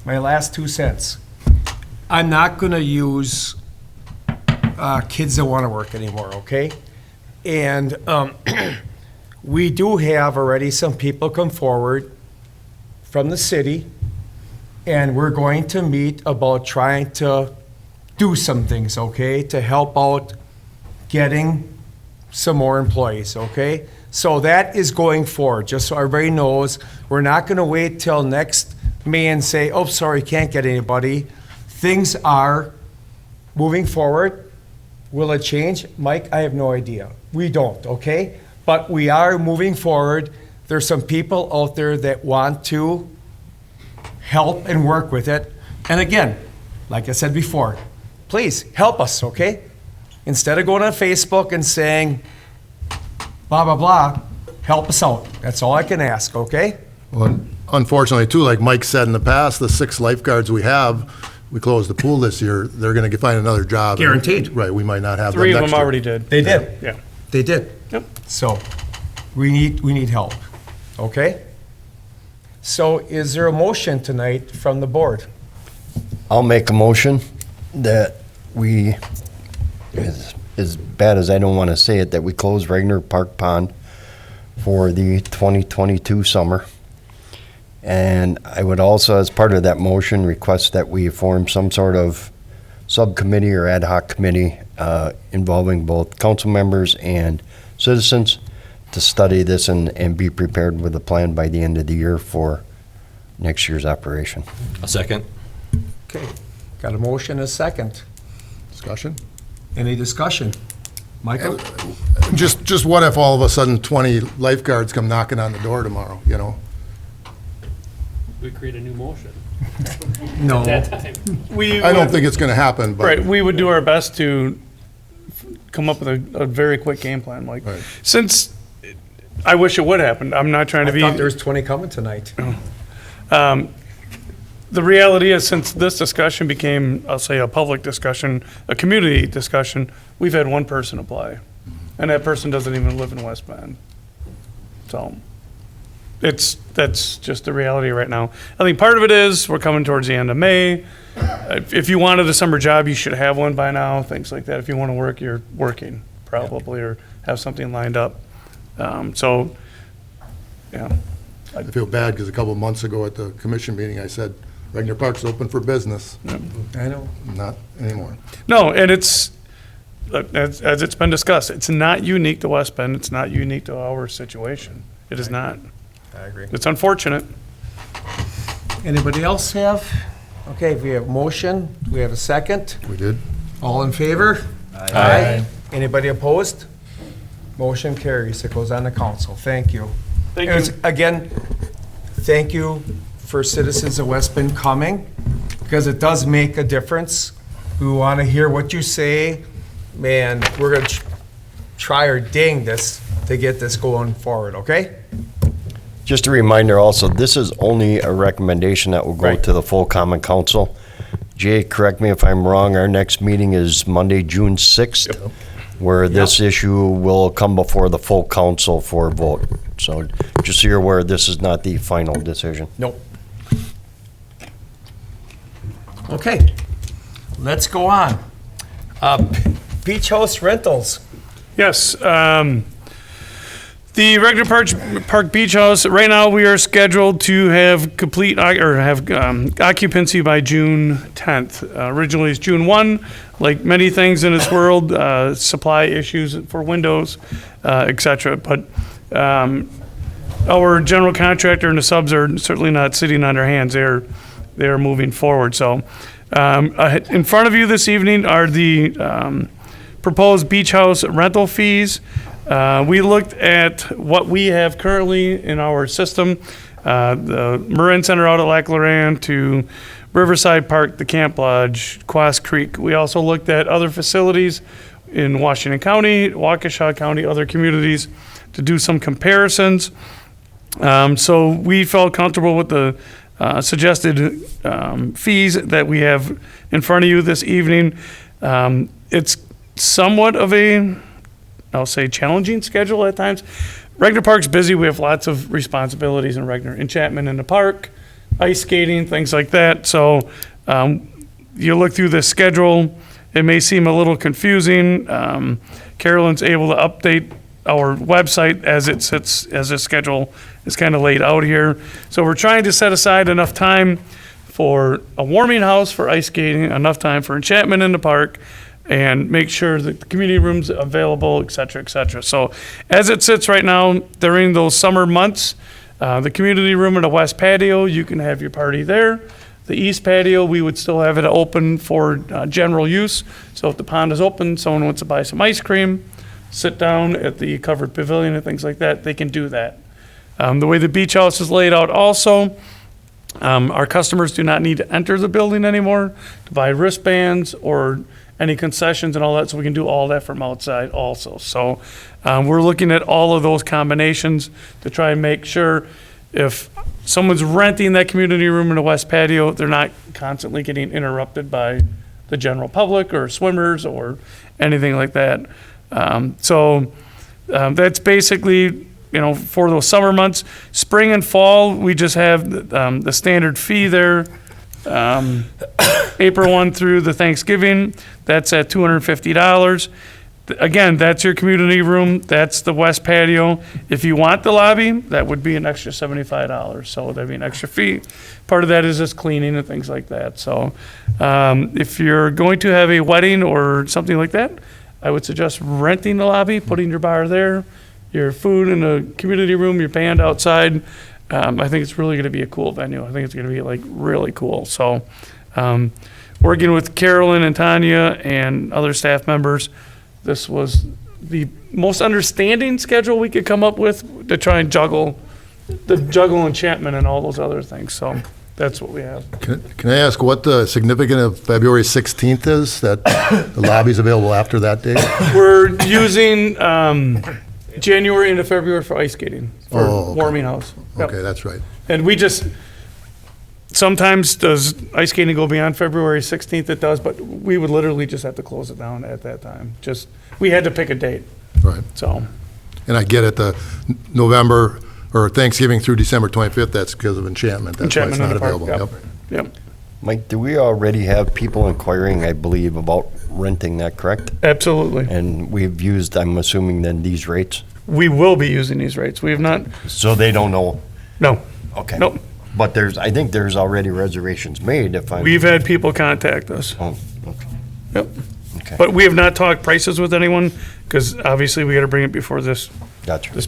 A: My last 2 cents. I'm not going to use kids that want to work anymore, okay? And we do have already some people come forward from the city, and we're going to meet about trying to do some things, okay, to help out getting some more employees, okay? So that is going forward, just so everybody knows. We're not going to wait till next May and say, oh, sorry, can't get anybody. Things are moving forward. Will it change? Mike, I have no idea. We don't, okay? But we are moving forward. There's some people out there that want to help and work with it. And again, like I said before, please help us, okay? Instead of going on Facebook and saying, blah, blah, blah, help us out. That's all I can ask, okay?
B: Well, unfortunately, too, like Mike said in the past, the 6 lifeguards we have, we closed the pool this year, they're going to find another job.
A: Guaranteed.
B: Right, we might not have them
D: 3
B: next
D: of them
B: year.
D: already did.
A: They did.
D: Yeah.
A: They did.
D: Yep.
A: So we need help, okay? So is there a motion tonight from the board?
E: I'll make a motion that we, as bad as I don't want to say it, that we close Regner Park Pond for the 2022 summer. And I would also, as part of that motion, request that we form some sort of subcommittee or ad hoc committee involving both council members and citizens to study this and be prepared with a plan by the end of the year for next year's operation.
O: A second.
A: Okay, got a motion, a second.
B: Discussion?
A: Any discussion? Michael?
B: Just what if all of a sudden 20 lifeguards come knocking on the door tomorrow,
D: We create a new motion.
A: No.
D: At that time.
B: I don't think it's going to happen, but.
D: Right, we would do our best to come up with a very quick game plan, Mike.
B: Right.
D: Since I wish it would happen, I'm not trying to
A: I
D: be.
A: thought there was 20 coming tonight.
D: The reality is, since this discussion became, I'll say, a public discussion, a community discussion, we've had one person apply, and that person doesn't even live in West Bend. So that's just the reality right now. I think part of it is we're coming towards the end of May. If you want a December job, you should have one by now, things like that. If you want to work, you're working probably, or have something lined up. So, yeah.
B: I feel bad because a couple of months ago at the commission meeting, I said, Regner Park's open for business.
A: I know.
B: Not anymore.
D: No, and it's, as it's been discussed, it's not unique to West Bend. It's not unique to our situation. It is not.
A: I agree.
D: It's unfortunate.
A: Anybody else have? Okay, we have motion, we have a second.
B: We did.
A: All in favor? Aye. Anybody opposed? Motion carries. It goes on to council. Thank you.
D: Thank
A: And
D: you.
A: again, thank you for citizens of West Bend coming, because it does make a difference. We want to hear what you say. Man, we're going to try our dangest to get this going forward, okay?
E: Just a reminder also, this is only a recommendation that will go
A: Right.
E: to the full common council. Jay, correct me if I'm wrong, our next meeting is Monday, June 6th, where this issue will come before the full council for a vote. So just so you're aware, this is not the final decision.
A: Nope. Okay, let's go on. Beach House Rentals.
D: Yes. The Regner Park Beach House, right now we are scheduled to have occupancy by June 10th. Originally it's June 1. Like many things in this world, supply issues for windows, et cetera. But our general contractor and the subs are certainly not sitting on their hands. They're moving forward. So in front of you this evening are the proposed beach house rental fees. We looked at what we have currently in our system, the Marin Center out at Lac Loran to Riverside Park, the Camp Lodge, Quas Creek. We also looked at other facilities in Washington County, Waukesha County, other communities to do some comparisons. So we felt comfortable with the suggested fees that we have in front of you this evening. It's somewhat of a, I'll say, challenging schedule at times. Regner Park's busy. We have lots of responsibilities in Regner. Enchantment in the park, ice skating, things like that. So you look through the schedule, it may seem a little confusing. Carolyn's able to update our website as it sits, as the schedule is kind of laid out here. So we're trying to set aside enough time for a warming house for ice skating, enough time for enchantment in the park, and make sure that the community room's available, et cetera, et cetera. So as it sits right now, during those summer months, the community room in the west patio, you can have your party there. The east patio, we would still have it open for general use. So if the pond is open, someone wants to buy some ice cream, sit down at the covered pavilion and things like that, they can do that. The way the beach house is laid out also, our customers do not need to enter the building anymore to buy wristbands or any concessions and all that, so we can do all that from outside also. So we're looking at all of those combinations to try and make sure if someone's renting that community room in the west patio, they're not constantly getting interrupted by the general public or swimmers or anything like that. So that's basically, for those summer months. Spring and fall, we just have the standard fee there. April 1 through the Thanksgiving, that's at $250. Again, that's your community room, that's the west patio. If you want the lobby, that would be an extra $75, so that'd be an extra fee. Part of that is just cleaning and things like that. So if you're going to have a wedding or something like that, I would suggest renting the lobby, putting your bar there, your food in the community room, your band outside. I think it's really going to be a cool venue. I think it's going to be really cool. So working with Carolyn and Tanya and other staff members, this was the most understanding schedule we could come up with to try and juggle enchantment and all those other things. So that's what we have.
B: Can I ask what the significance of February 16th is, that the lobby's available after that date?
D: We're using January into February for ice skating, for
B: okay.
D: warming house. Yep.
B: Okay, that's right.
D: And we just, sometimes does ice skating go beyond February 16th? It does, but we would literally just have to close it down at that time. We had to pick a date.
B: Right.
D: So.
B: And I get it, the November or Thanksgiving through December 25th, that's because of enchantment. That's why it's not available.
D: Yep.
E: Mike, do we already have people inquiring, I believe, about renting that, correct?
D: Absolutely.
E: And we've used, I'm assuming, then these rates?
D: We will be using these rates. We have not.
E: So they don't know?
D: No.
E: Okay.
D: Nope.
E: But I think there's already reservations made if I'm.
D: We've had people contact us.
E: Oh, okay.
D: Yep.
E: Okay.
D: But we have not talked prices with anyone, because obviously we got to bring it before this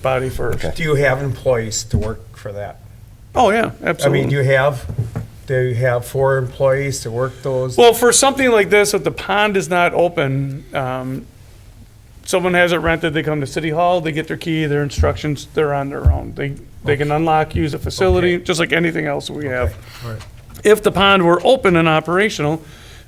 D: body first.
E: Okay.
A: Do you have employees to work for that?
D: Oh, yeah, absolutely.
A: I mean, do you have 4 employees to work those?
D: Well, for something like this, if the pond is not open, someone has it rented, they come to City Hall, they get their key, their instructions, they're on their own. They can unlock, use a facility, just like anything else we have.
A: All right.
D: If the pond were open and operational,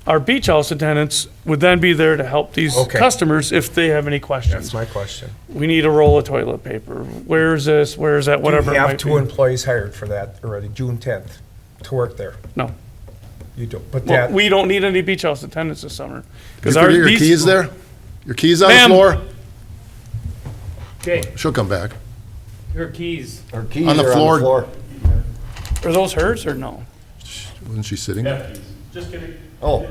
D: our beach house attendants would then be there to help these customers if they have any questions.
A: That's my question.
D: We need a roll of toilet paper. Where's this? Where's that? Whatever
A: Do you
D: it
A: have
D: might
A: 2
D: be.
A: employees hired for that already, June 10th, to work there?
D: No.
A: You don't, but
D: Well,
A: that.
D: we don't need any beach house attendants this summer.
B: You forget your keys there? Your keys on the
D: Ma'am.
B: floor?
D: Okay,
B: She'll come back.
D: your keys.
E: Our keys
B: On the
E: are
B: floor.
D: Are those hers or no?
B: Wasn't she sitting there?
D: Just kidding.
E: Oh.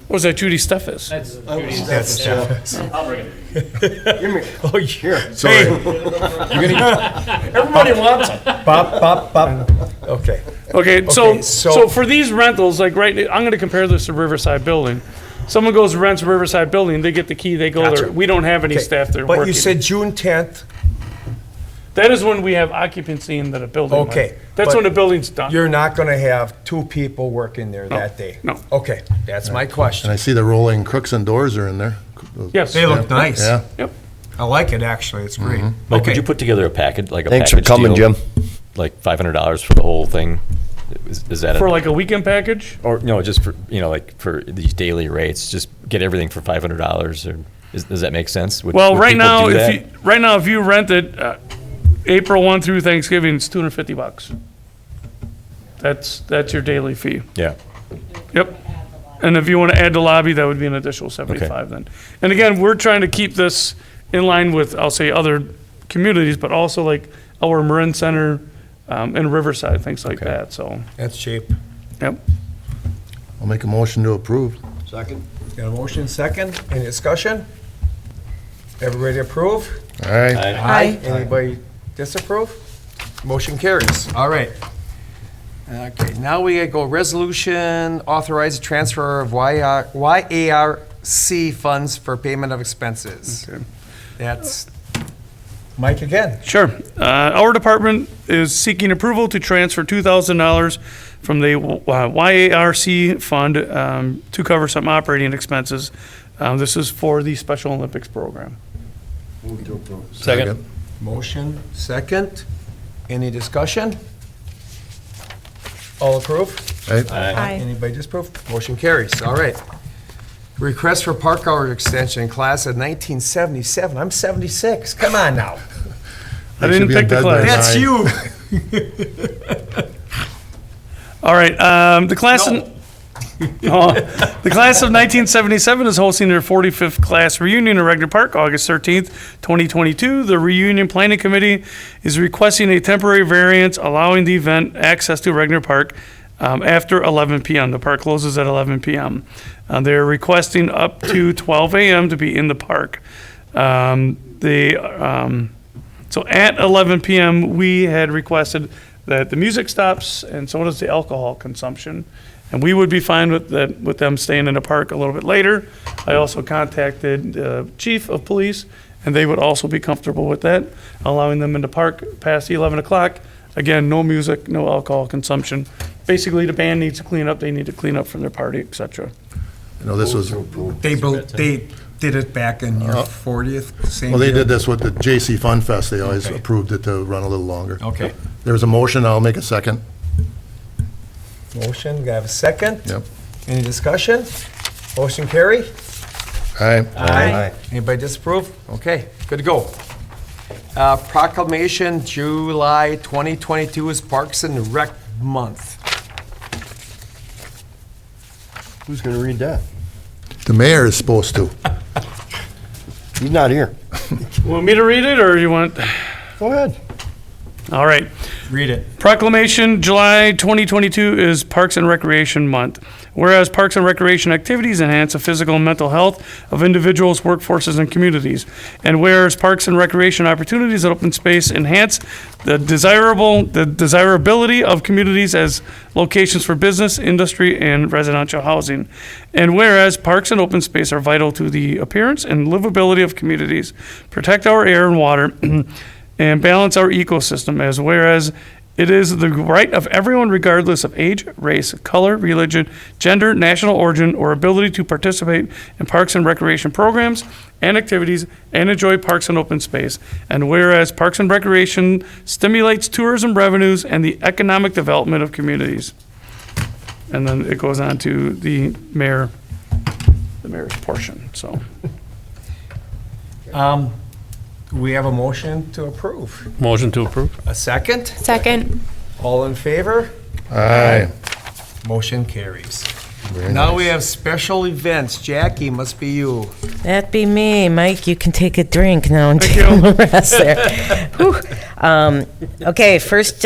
D: Was that Judy Steffes?
A: That's Steffen.
C: I'll bring it.
A: Oh, here.
B: Sorry.
A: Everybody wants them. Bop. Okay.
D: Okay,
A: Okay,
D: so for these rentals, I'm going to compare this to Riverside Building. Someone goes and rents Riverside Building, they get the key, they go
A: Gotcha.
D: there. We don't have any
A: Okay.
D: staff there
A: But
D: working.
A: you said June 10th.
D: That is when we have occupancy in the building. Mike.
A: Okay.
D: That's
A: but
D: when the building's done.
A: You're not going to have 2 people working there that day?
D: no.
A: Okay, that's my question.
B: And I see the rolling crooks and doors are in there.
D: Yes.
A: They look nice.
B: Yeah.
D: Yep.
A: I like it, actually. It's great.
O: Mike,
A: Okay.
O: could you put together a package, like a
E: Thanks for
O: package
E: coming,
O: deal?
E: Jim.
O: Like $500 for the whole thing? Is that
D: For like a weekend package?
O: or no, just for, like for these daily rates, just get everything for $500 or does that make sense? Would
D: Right
O: people
D: now,
O: do that?
D: if you rent it, April 1 through Thanksgiving, it's $250. That's your daily fee.
O: Yeah.
D: Yep. And if you want to add the lobby, that would be an additional 75 then. And again, we're trying to keep this in line with, I'll say, other communities, but also like our Marin Center and Riverside, things like that, so,
A: That's cheap.
D: yep.
B: I'll make a motion to approve.
A: Second. Got a motion, second. Any discussion? Everybody approve?
B: All right.
H: Aye.
A: Anybody disapprove? Motion carries. All right. Okay, now we go resolution, authorize transfer of YARC funds for payment of expenses.
D: Okay.
A: That's Mike again.
D: Sure. Our department is seeking approval to transfer $2,000 from the YARC fund to cover some operating expenses. This is for the Special Olympics program.
B: Second.
A: Motion, second. Any discussion? All approve?
B: Aye.
A: Anybody disapprove? Motion carries. All right. Request for park hour extension, class of 1977. I'm 76. Come on now.
D: I
B: They
D: didn't
B: should be in
D: pick the
B: bed by
D: class.
B: nine.
A: That's you.
D: All right, the class the class of 1977 is hosting their 45th class reunion in Regner Park, August 13th, 2022. The reunion planning committee is requesting a temporary variance allowing the event access to Regner Park after 11 p.m. The park closes at 11 p.m. They're requesting up to 12 a.m. to be in the park. So at 11 p.m., we had requested that the music stops, and so does the alcohol consumption. And we would be fine with that, with them staying in the park a little bit later. I also contacted the chief of police, and they would also be comfortable with that, allowing them in the park past 11 o'clock. Again, no music, no alcohol consumption. Basically, the band needs to clean up, they need to clean up from their party, et cetera.
B: You know, this was,
A: They did it back in your 40th, same
B: well, they
A: year?
B: did this with the JC Fun Fest. They always
A: Okay.
B: approved it to run a little longer.
A: Okay.
B: There's a motion. I'll make a second.
A: Motion, got a second?
B: Yep.
A: Any discussion? Motion carry?
B: Aye.
A: Aye. Anybody disapprove? Okay, good to go. Proclamation, July 2022 is Parks and Rec Month.
E: Who's going to read that?
B: The mayor is supposed to.
E: He's not here.
D: Want me to read it, or you want?
E: Go ahead.
D: All right.
A: Read it.
D: Proclamation, July 2022 is Parks and Recreation Month. Whereas Parks and Recreation activities enhance the physical and mental health of individuals, workforces, and communities. And whereas Parks and Recreation opportunities at open space enhance the desirability of communities as locations for business, industry, and residential housing. And whereas parks and open space are vital to the appearance and livability of communities, protect our air and water, and balance our ecosystem, as whereas it is the right of everyone, regardless of age, race, color, religion, gender, national origin, or ability, to participate in parks and recreation programs and activities and enjoy parks and open space. And whereas Parks and Recreation stimulates tourism revenues and the economic development of communities. And then it goes on to the mayor's portion, so.
A: We have a motion to approve.
M: Motion to approve.
A: A second?
H: Second.
A: All in favor?
B: Aye.
A: Motion carries.
B: Very
A: Now
B: nice.
A: we have special events. Jackie, must be you.
P: That'd be me. Mike, you can take a drink now and
D: Thank
P: take
D: you.
P: the rest there. Whew. Okay, first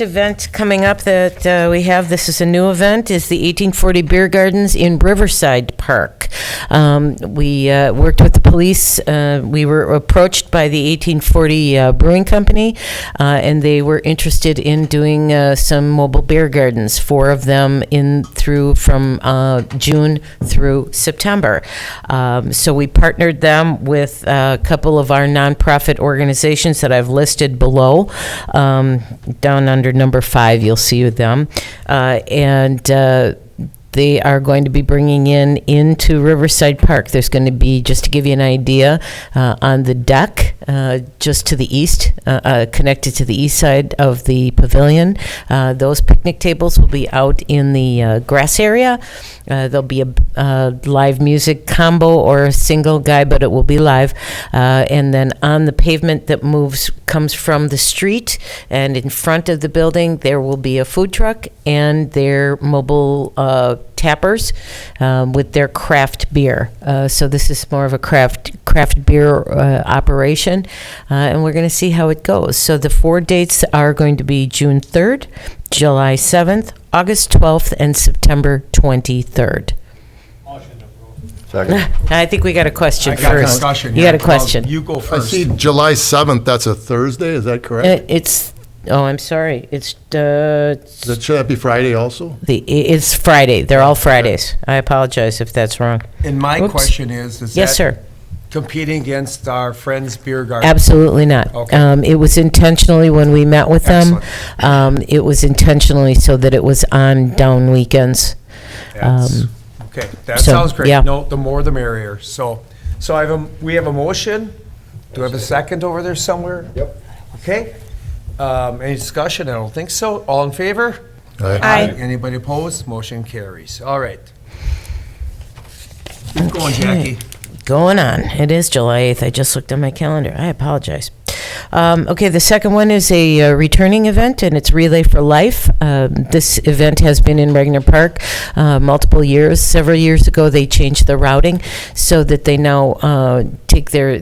P: event coming up that we have, this is a new event, is the 1840 Beer Gardens in Riverside Park. We worked with the police. We were approached by the 1840 Brewing Company, and they were interested in doing some mobile beer gardens, 4 of them from June through September. So we partnered them with a couple of our nonprofit organizations that I've listed below. Down under number 5, you'll see them. They are going to be bringing into Riverside Park. There's going to be, just to give you an idea, on the deck, just to the east, connected to the east side of the pavilion. Those picnic tables will be out in the grass area. There'll be a live music combo or a single guy, but it will be live. And then on the pavement that comes from the street and in front of the building, there will be a food truck and their mobile tappers with their craft beer. So this is more of a craft beer operation, and we're going to see how it goes. So the 4 dates are going to be June 3rd, July 7th, August 12th, and September 23rd.
E: Second.
P: I think we got a question
A: I got a
P: first.
A: discussion,
P: You
A: yeah.
P: got a question.
A: You go
B: I
A: first.
B: see July 7th, that's a Thursday, is that correct?
P: I'm sorry. Should
B: That be Friday also?
P: It's Friday. They're all Fridays. I apologize if that's wrong.
A: And my
P: Whoops.
A: question is
P: Yes,
A: that
P: sir.
A: competing against our friends beer garden?
P: Absolutely not.
A: Okay.
P: It was intentionally, when we met with them, it was intentionally so that it was on down weekends.
A: That's- Okay, that
P: so,
A: sounds great.
P: yeah.
A: No, the more the merrier. So we have a motion. Do we have a second over there somewhere? Yep. Okay. Any discussion? I don't think so. All in favor?
P: Aye.
A: Anybody opposed? Motion carries. All right. Keep going, Jackie.
P: Going on. It is July 8th. I just looked at my calendar. I apologize. Okay, the second one is a returning event, and it's Relay for Life. This event has been in Regner Park multiple years. Several years ago, they changed the routing so that they now take their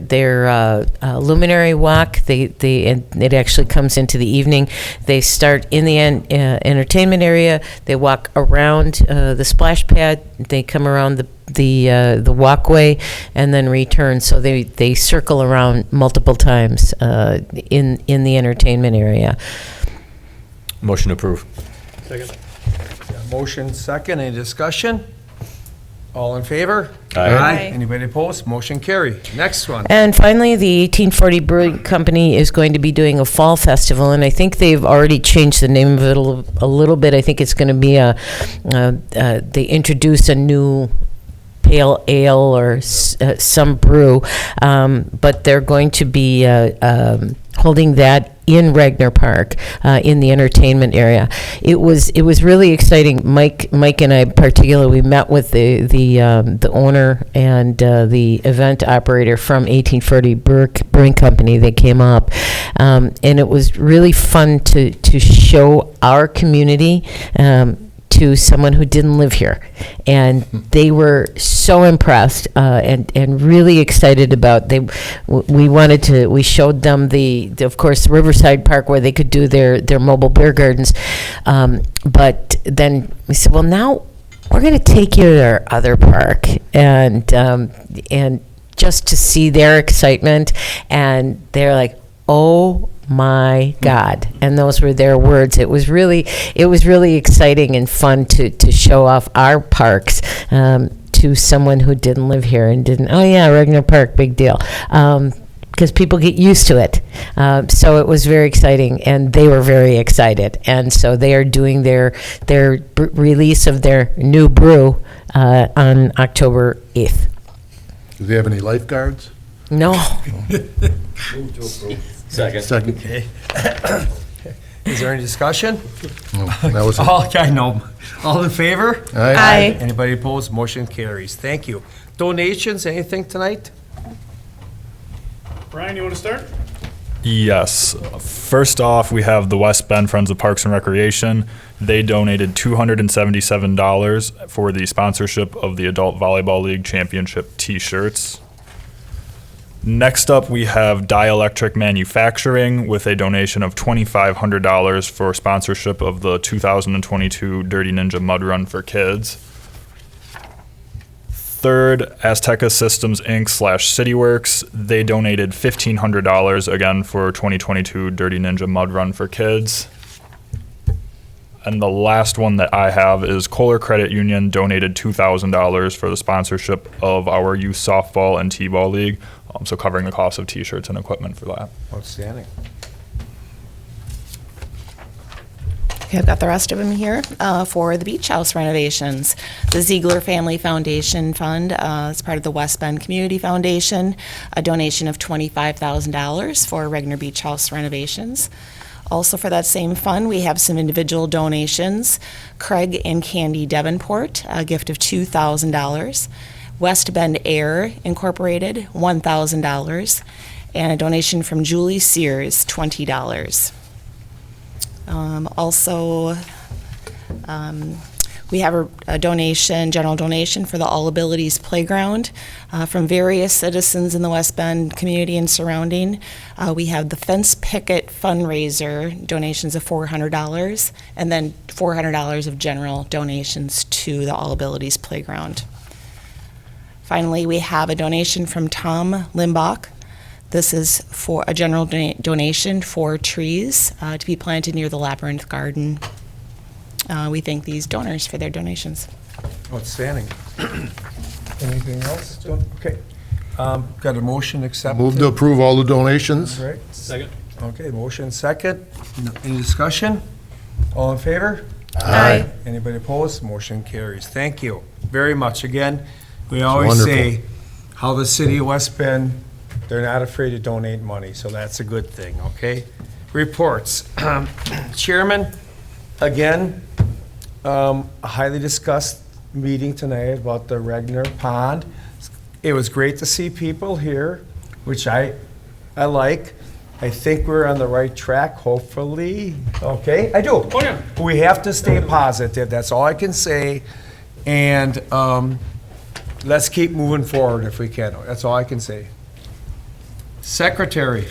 P: luminary walk. And it actually comes into the evening. They start in the entertainment area. They walk around the splash pad. They come around the walkway and then return. So they circle around multiple times in the entertainment area.
O: Motion to approve.
M: Second.
A: Motion second. Any discussion? All in favor?
O: Aye.
A: Anybody opposed? Motion carry. Next one.
P: And finally, the 1840 Brewing Company is going to be doing a fall festival, and I think they've already changed the name of it a little bit. I think it's going to be they introduce a new pale ale or some brew, but they're going to be holding that in Regner Park, in the entertainment area. It was really exciting. Mike and I particularly met with the owner and the event operator from 1840 Brewing Company. They came up, and it was really fun to show our community to someone who didn't live here, and they were so impressed and really excited about. We showed them of course Riverside Park where they could do their mobile beer gardens, but then we said, well, now we're going to take you to our other park and just to see their excitement, and they're like, oh my God. And those were their words. It was really exciting and fun to show off our parks to someone who didn't live here and oh yeah, Regner Park, big deal. Because people get used to it. So it was very exciting, and they were very excited. And so they are doing their release of their new brew on October 8th.
B: Do they have any lifeguards?
P: No.
O: Second.
A: Okay. Is there any discussion?
B: No, that was it.
A: All in favor?
B: Aye.
A: Anybody opposed? Motion carries. Thank you. Donations, anything tonight?
D: Brian, you want to start?
Q: Yes. First off, we have the West Bend Friends of Parks and Recreation. They donated $277 for the sponsorship of the Adult Volleyball League Championship T-shirts. Next up, we have Dielectric Manufacturing with a donation of $2,500 for sponsorship of the 2022 Dirty Ninja Mud Run for Kids. Third, Azteca Systems Inc. /CityWorks. They donated $1,500 again for 2022 Dirty Ninja Mud Run for Kids. And the last one that I have is Kohler Credit Union donated $2,000 for the sponsorship of our youth softball and t-ball league, so covering the cost of t-shirts and equipment for that.
A: Outstanding.
R: Okay, I've got the rest of them here for the beach house renovations. The Ziegler Family Foundation Fund is part of the West Bend Community Foundation, a donation of $25,000 for Regner Beach House renovations. Also for that same fund, we have some individual donations. Craig and Candy Davenport, a gift of $2,000. West Bend Air Incorporated, $1,000. And a donation from Julie Sears, $20. We have a donation, general donation for the All Abilities Playground from various citizens in the West Bend community and surrounding. We have the Fence Picket fundraiser, donations of $400, and then $400 of general donations to the All Abilities Playground. Finally, we have a donation from Tom Limbach. This is for a general donation for trees to be planted near the Labyrinth Garden. We thank these donors for their donations.
A: Outstanding. Anything else? Okay. Got a motion accepted?
B: Move to approve all the donations.
A: All right. Second. Okay, motion second. Any discussion? All in favor?
P: Aye.
A: Anybody opposed? Motion carries. Thank you very much. Again, we always
B: wonderful.
A: say how the city of West Bend, they're not afraid to donate money, so that's a good thing, okay? Reports. Chairman, again, a highly discussed meeting tonight about the Regner Pond. It was great to see people here, which I like. I think we're on the right track, hopefully. Okay, I do. Oh, yeah. We have to stay positive, that's all I can say. And let's keep moving forward if we can. That's all I can say. Secretary.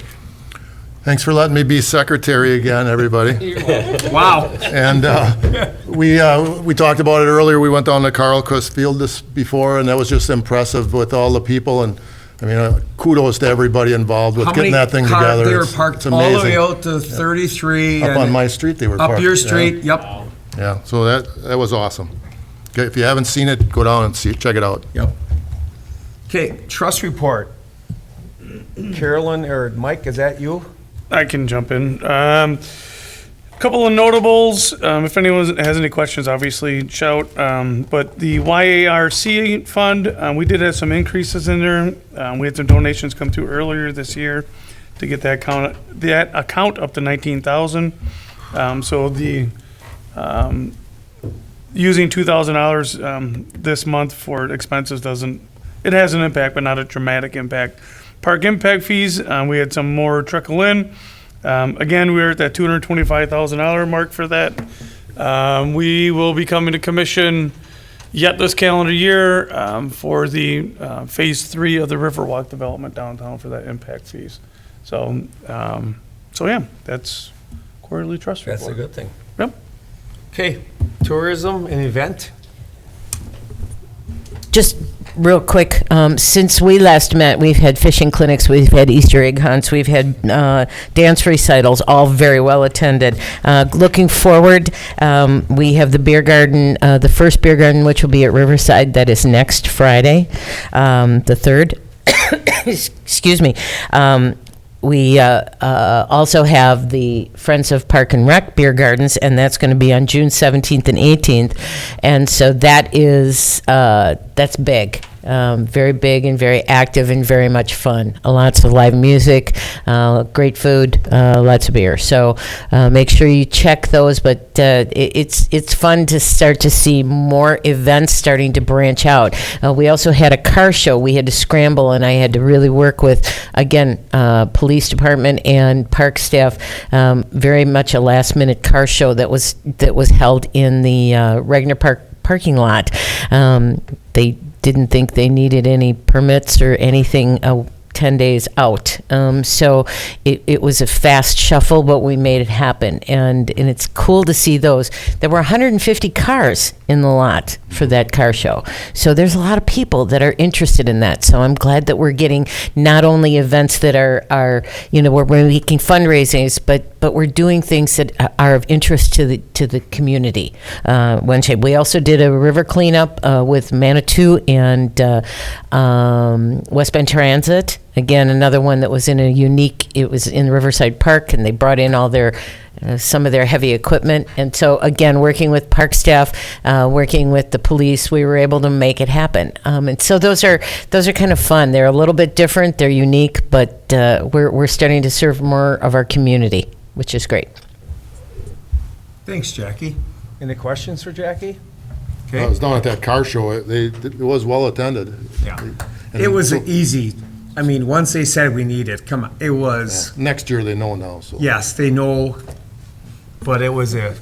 B: Thanks for letting me be secretary again, everybody.
A: Wow.
B: And we talked about it earlier. We went down to Carl Cuss Field before, and that was just impressive with all the people. And I mean, kudos to everybody involved with getting that thing together.
A: They were
B: It's
A: parked all
B: amazing.
A: the way out to 33.
B: Up
A: and
B: on my street, they were parked.
A: Up your
B: yeah.
A: street, yep.
B: Yeah, so that was awesome. Okay, if you haven't seen it, go down and check it out.
A: Yep. Okay, trust report. Carolyn or Mike, is that you?
D: I can jump in. Couple of notables. If anyone has any questions, obviously shout. But the YARC fund, we did have some increases in there. We had some donations come through earlier this year to get that account up to 19,000. So the using $2,000 this month for expenses it has an impact, but not a dramatic impact. Park impact fees, we had some more trickle in. Again, we're at that $225,000 mark for that. We will be coming to commission yet this calendar year for the phase 3 of the Riverwalk development downtown for that impact fees. So yeah, that's quarterly trust report.
A: That's a good thing.
D: Yep.
A: Okay, tourism and event.
P: Just real quick, since we last met, we've had fishing clinics, we've had Easter egg hunts, we've had dance recitals, all very well attended. Looking forward, we have the beer garden, the first beer garden, which will be at Riverside. That is next Friday, the 3rd. Excuse me. We also have the Friends of Park and Rec Beer Gardens, and that's going to be on June 17th and 18th. And so that's big. Very big and very active and very much fun. Lots of live music, great food, lots of beer. So make sure you check those. But it's fun to start to see more events starting to branch out. We also had a car show. We had to scramble, and I had to really work with, again, police department and park staff. Very much a last-minute car show that was held in the Regner Park parking lot. They didn't think they needed any permits or anything 10 days out. So it was a fast shuffle, but we made it happen. And it's cool to see those. There were 150 cars in the lot for that car show. So there's a lot of people that are interested in that. So I'm glad that we're getting not only events that are where we're making fundraisings, but we're doing things that are of interest to the community. Wednesday, we also did a river cleanup with Manitou and West Bend Transit. Again, another one that was it was in Riverside Park, and they brought in all their some of their heavy equipment. And so, again, working with park staff, working with the police, we were able to make it happen. And so those are kind of fun. They're a little bit different. They're unique, but we're starting to serve more of our community, which is great.
A: Thanks, Jackie. Any questions for Jackie?
B: I was down at that car show. It was well attended.
A: Yeah. It was easy. I mean, once they said we need it, come on, it was.
B: Yeah. Next year they know now, so.
A: Yes, they know, but it was a.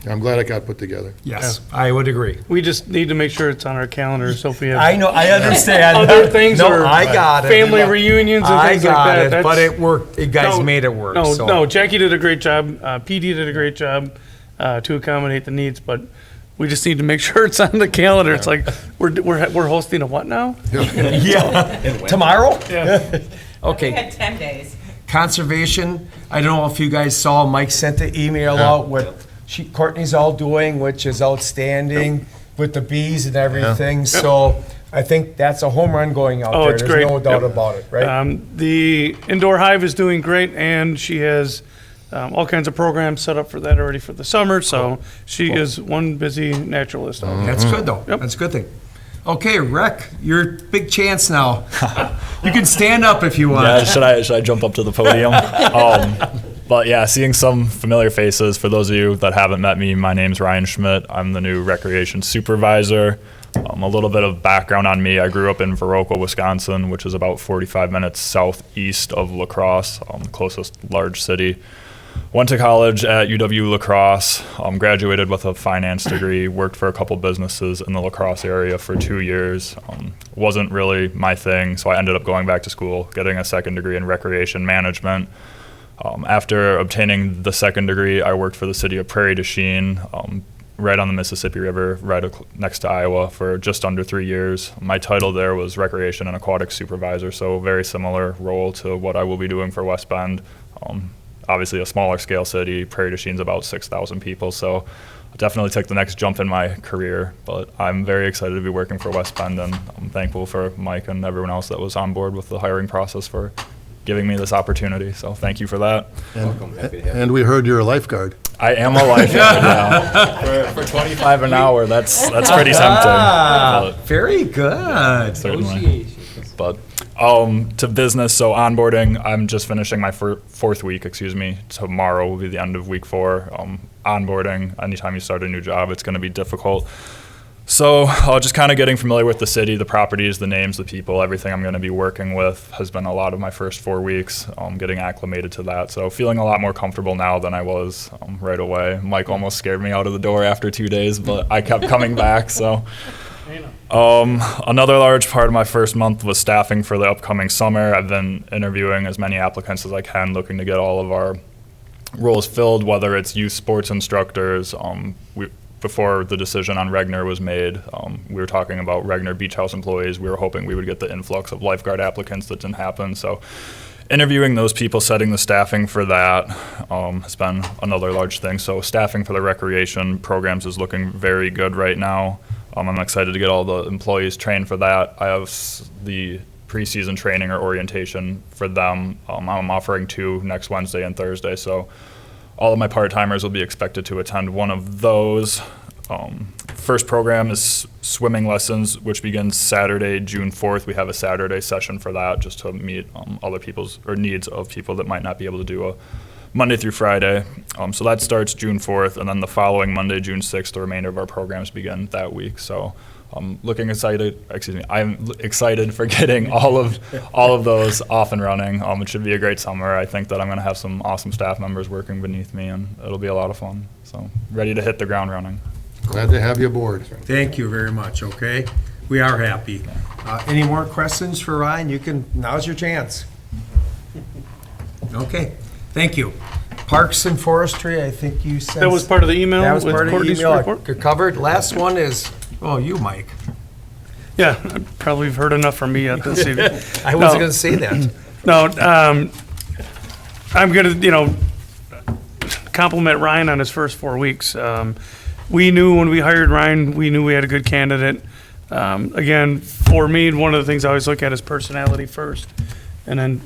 B: I'm glad it got put together.
A: Yes, I would agree.
D: We just need to make sure it's on our calendar, so if we have.
A: I know, I understand.
D: Other things
A: No,
D: or
A: I got it.
D: family reunions and
A: I
D: things like
A: got
D: that.
A: it,
D: That's-
A: but it worked. You guys
D: No,
A: made it work.
D: No,
A: so.
D: no, Jackie did a great job. PD did a great job to accommodate the needs, but we just need to make sure it's on the calendar. It's like, we're hosting a what now?
A: Yeah. Tomorrow?
D: Yeah.
A: Okay.
P: had 10 days.
A: Conservation, I don't know if you guys saw, Mike sent the email out what Courtney's all doing, which is outstanding with the bees and everything. So I think that's a home run going out there.
D: It's
A: There's
D: great.
A: no doubt about it, right?
D: The indoor hive is doing great, and she has all kinds of programs set up for that already for the summer. So she is one busy naturalist. out there.
A: That's good, though.
D: Yep.
A: That's a good thing. Okay, Rec, your big chance now. You can stand up if you want.
Q: Yeah, should I jump up to the podium? But yeah, seeing some familiar faces. For those of you that haven't met me, my name's Ryan Schmidt. I'm the new recreation supervisor. A little bit of background on me. I grew up in Viroqua, Wisconsin, which is about 45 minutes southeast of La Crosse, the closest large city. Went to college at UW La Crosse, graduated with a finance degree, worked for a couple businesses in the La Crosse area for 2 years. Wasn't really my thing, so I ended up going back to school, getting a second degree in recreation management. After obtaining the second degree, I worked for the city of Prairie du Chien, right on the Mississippi River, next to Iowa, for just under 3 years. My title there was Recreation and Aquatic Supervisor, so very similar role to what I will be doing for West Bend. Obviously a smaller scale city. Prairie du Chien's about 6,000 people, so I definitely took the next jump in my career. But I'm very excited to be working for West Bend, and I'm thankful for Mike and everyone else that was on board with the hiring process for giving me this opportunity. So thank you for that.
B: And we heard you're a lifeguard.
Q: I am a lifeguard now. For $25 an hour, that's pretty tempting.
A: Very good.
Q: Certainly. But to business, so onboarding, I'm just finishing my fourth week, Tomorrow will be the end of week 4. Onboarding, anytime you start a new job, it's going to be difficult. So just kind of getting familiar with the city, the properties, the names, the people, everything I'm going to be working with has been a lot of my first 4 weeks, getting acclimated to that. So feeling a lot more comfortable now than I was right away. Mike almost scared me out of the door after 2 days, but I kept coming back, so. Another large part of my first month was staffing for the upcoming summer. I've been interviewing as many applicants as I can, looking to get all of our roles filled, whether it's youth sports instructors. Before the decision on Regner was made, we were talking about Regner Beach House employees. We were hoping we would get the influx of lifeguard applicants. That didn't happen. So interviewing those people, setting the staffing for that has been another large thing. So staffing for the recreation programs is looking very good right now. I'm excited to get all the employees trained for that. I have the preseason training or orientation for them. I'm offering 2 next Wednesday and Thursday, so all of my part-timers will be expected to attend one of those. First program is swimming lessons, which begins Saturday, June 4th. We have a Saturday session for that, just to meet other people's or needs of people that might not be able to do a Monday through Friday. So that starts June 4th, and then the following Monday, June 6th, the remainder of our programs begin that week. So I'm excited for getting all of those off and running. It should be a great summer. I think that I'm going to have some awesome staff members working beneath me, and it'll be a lot of fun. So ready to hit the ground running.
B: Glad to have you aboard.
A: Thank you very much, okay? We are happy. Any more questions for Ryan? Now's your chance. Okay. Thank you. Parks and Forestry, I think you said.
D: That was part of the email.
A: That was
D: with
A: part of the
D: Courtney's
A: email.
D: report?
A: Covered. Last one is, you, Mike.
D: Yeah, probably have heard enough from me yet this evening.
A: I wasn't going to say that.
D: No, I'm going to, compliment Ryan on his first 4 weeks. We knew when we hired Ryan, we knew we had a good candidate. Again, for me, one of the things I always look at is personality first. and then,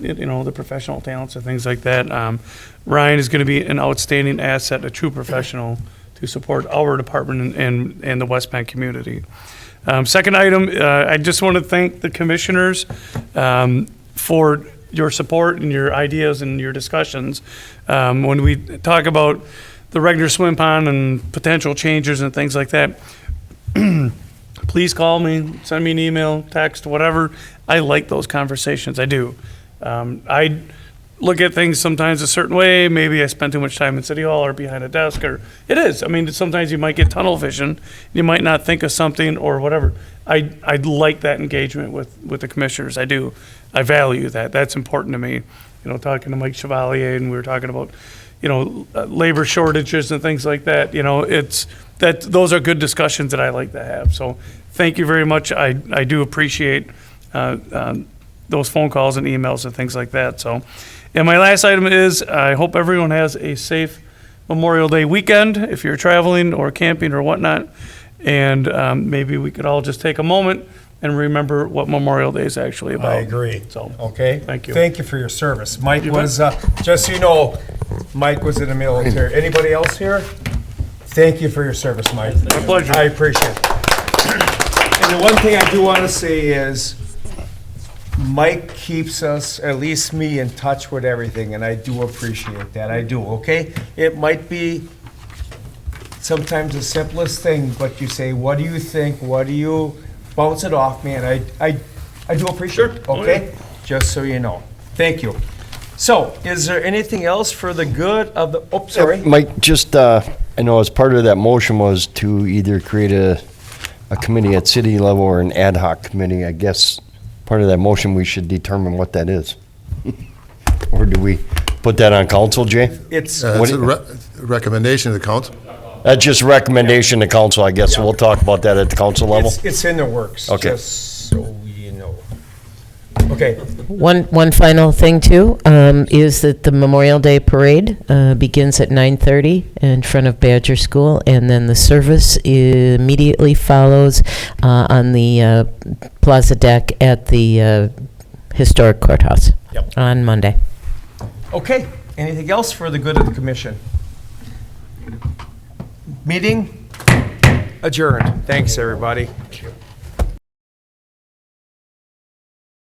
D: the professional talents and things like that. Ryan is going to be an outstanding asset, a true professional to support our department and the West Bend community. Second item, I just want to thank the commissioners for your support and your ideas and your discussions. When we talk about the Regner Swim Pond and potential changes and things like that, please call me, send me an email, text, whatever. I like those conversations. I do. I look at things sometimes a certain way. Maybe I spend too much time in City Hall or behind a desk, or it is. I mean, sometimes you might get tunnel vision. You might not think of something or whatever. I like that engagement with the commissioners. I do. I value that. That's important to me. Talking to Mike Chevalier, and we were talking about, labor shortages and things like that. Those are good discussions that I like to have. So thank you very much. I do appreciate those phone calls and emails and things like that. So, and my last item is I hope everyone has a safe Memorial Day weekend if you're traveling or camping or whatnot. And maybe we could all just take a moment and remember what Memorial Day is actually about.
A: I agree.
D: So,
A: okay.
D: Thank you.
A: Thank you for your service. Mike
D: You
A: was, just so you know, Mike was in the military. Anybody else here? Thank you for your service, Mike.
D: My pleasure.
A: I appreciate it. And the one thing I do want to say is Mike keeps us, at least me, in touch with everything, and I do appreciate that. I do, okay? It might be sometimes the simplest thing, but you say, what do you think? What do you bounce it off me? And I do appreciate it, okay? Just so you know. Thank you. So, is there anything else for the good of the, oh, sorry.
E: Mike, just, I know as part of that motion was to either create a committee at city level or an ad hoc committee. I guess part of that motion, we should determine what that is. Or do we put that on council, Jay?
A: It's
B: It's a recommendation to the council.
E: That's just recommendation to council, I guess. So we'll talk about that at the council level.
A: It's in the works,
E: Okay.
A: just so you know. Okay.
P: One final thing too is that the Memorial Day Parade begins at 9:30 in front of Badger School, and then the service immediately follows on the plaza deck at the historic courthouse on Monday.
A: Okay, anything else for the good of the commission? Meeting adjourned. Thanks, everybody.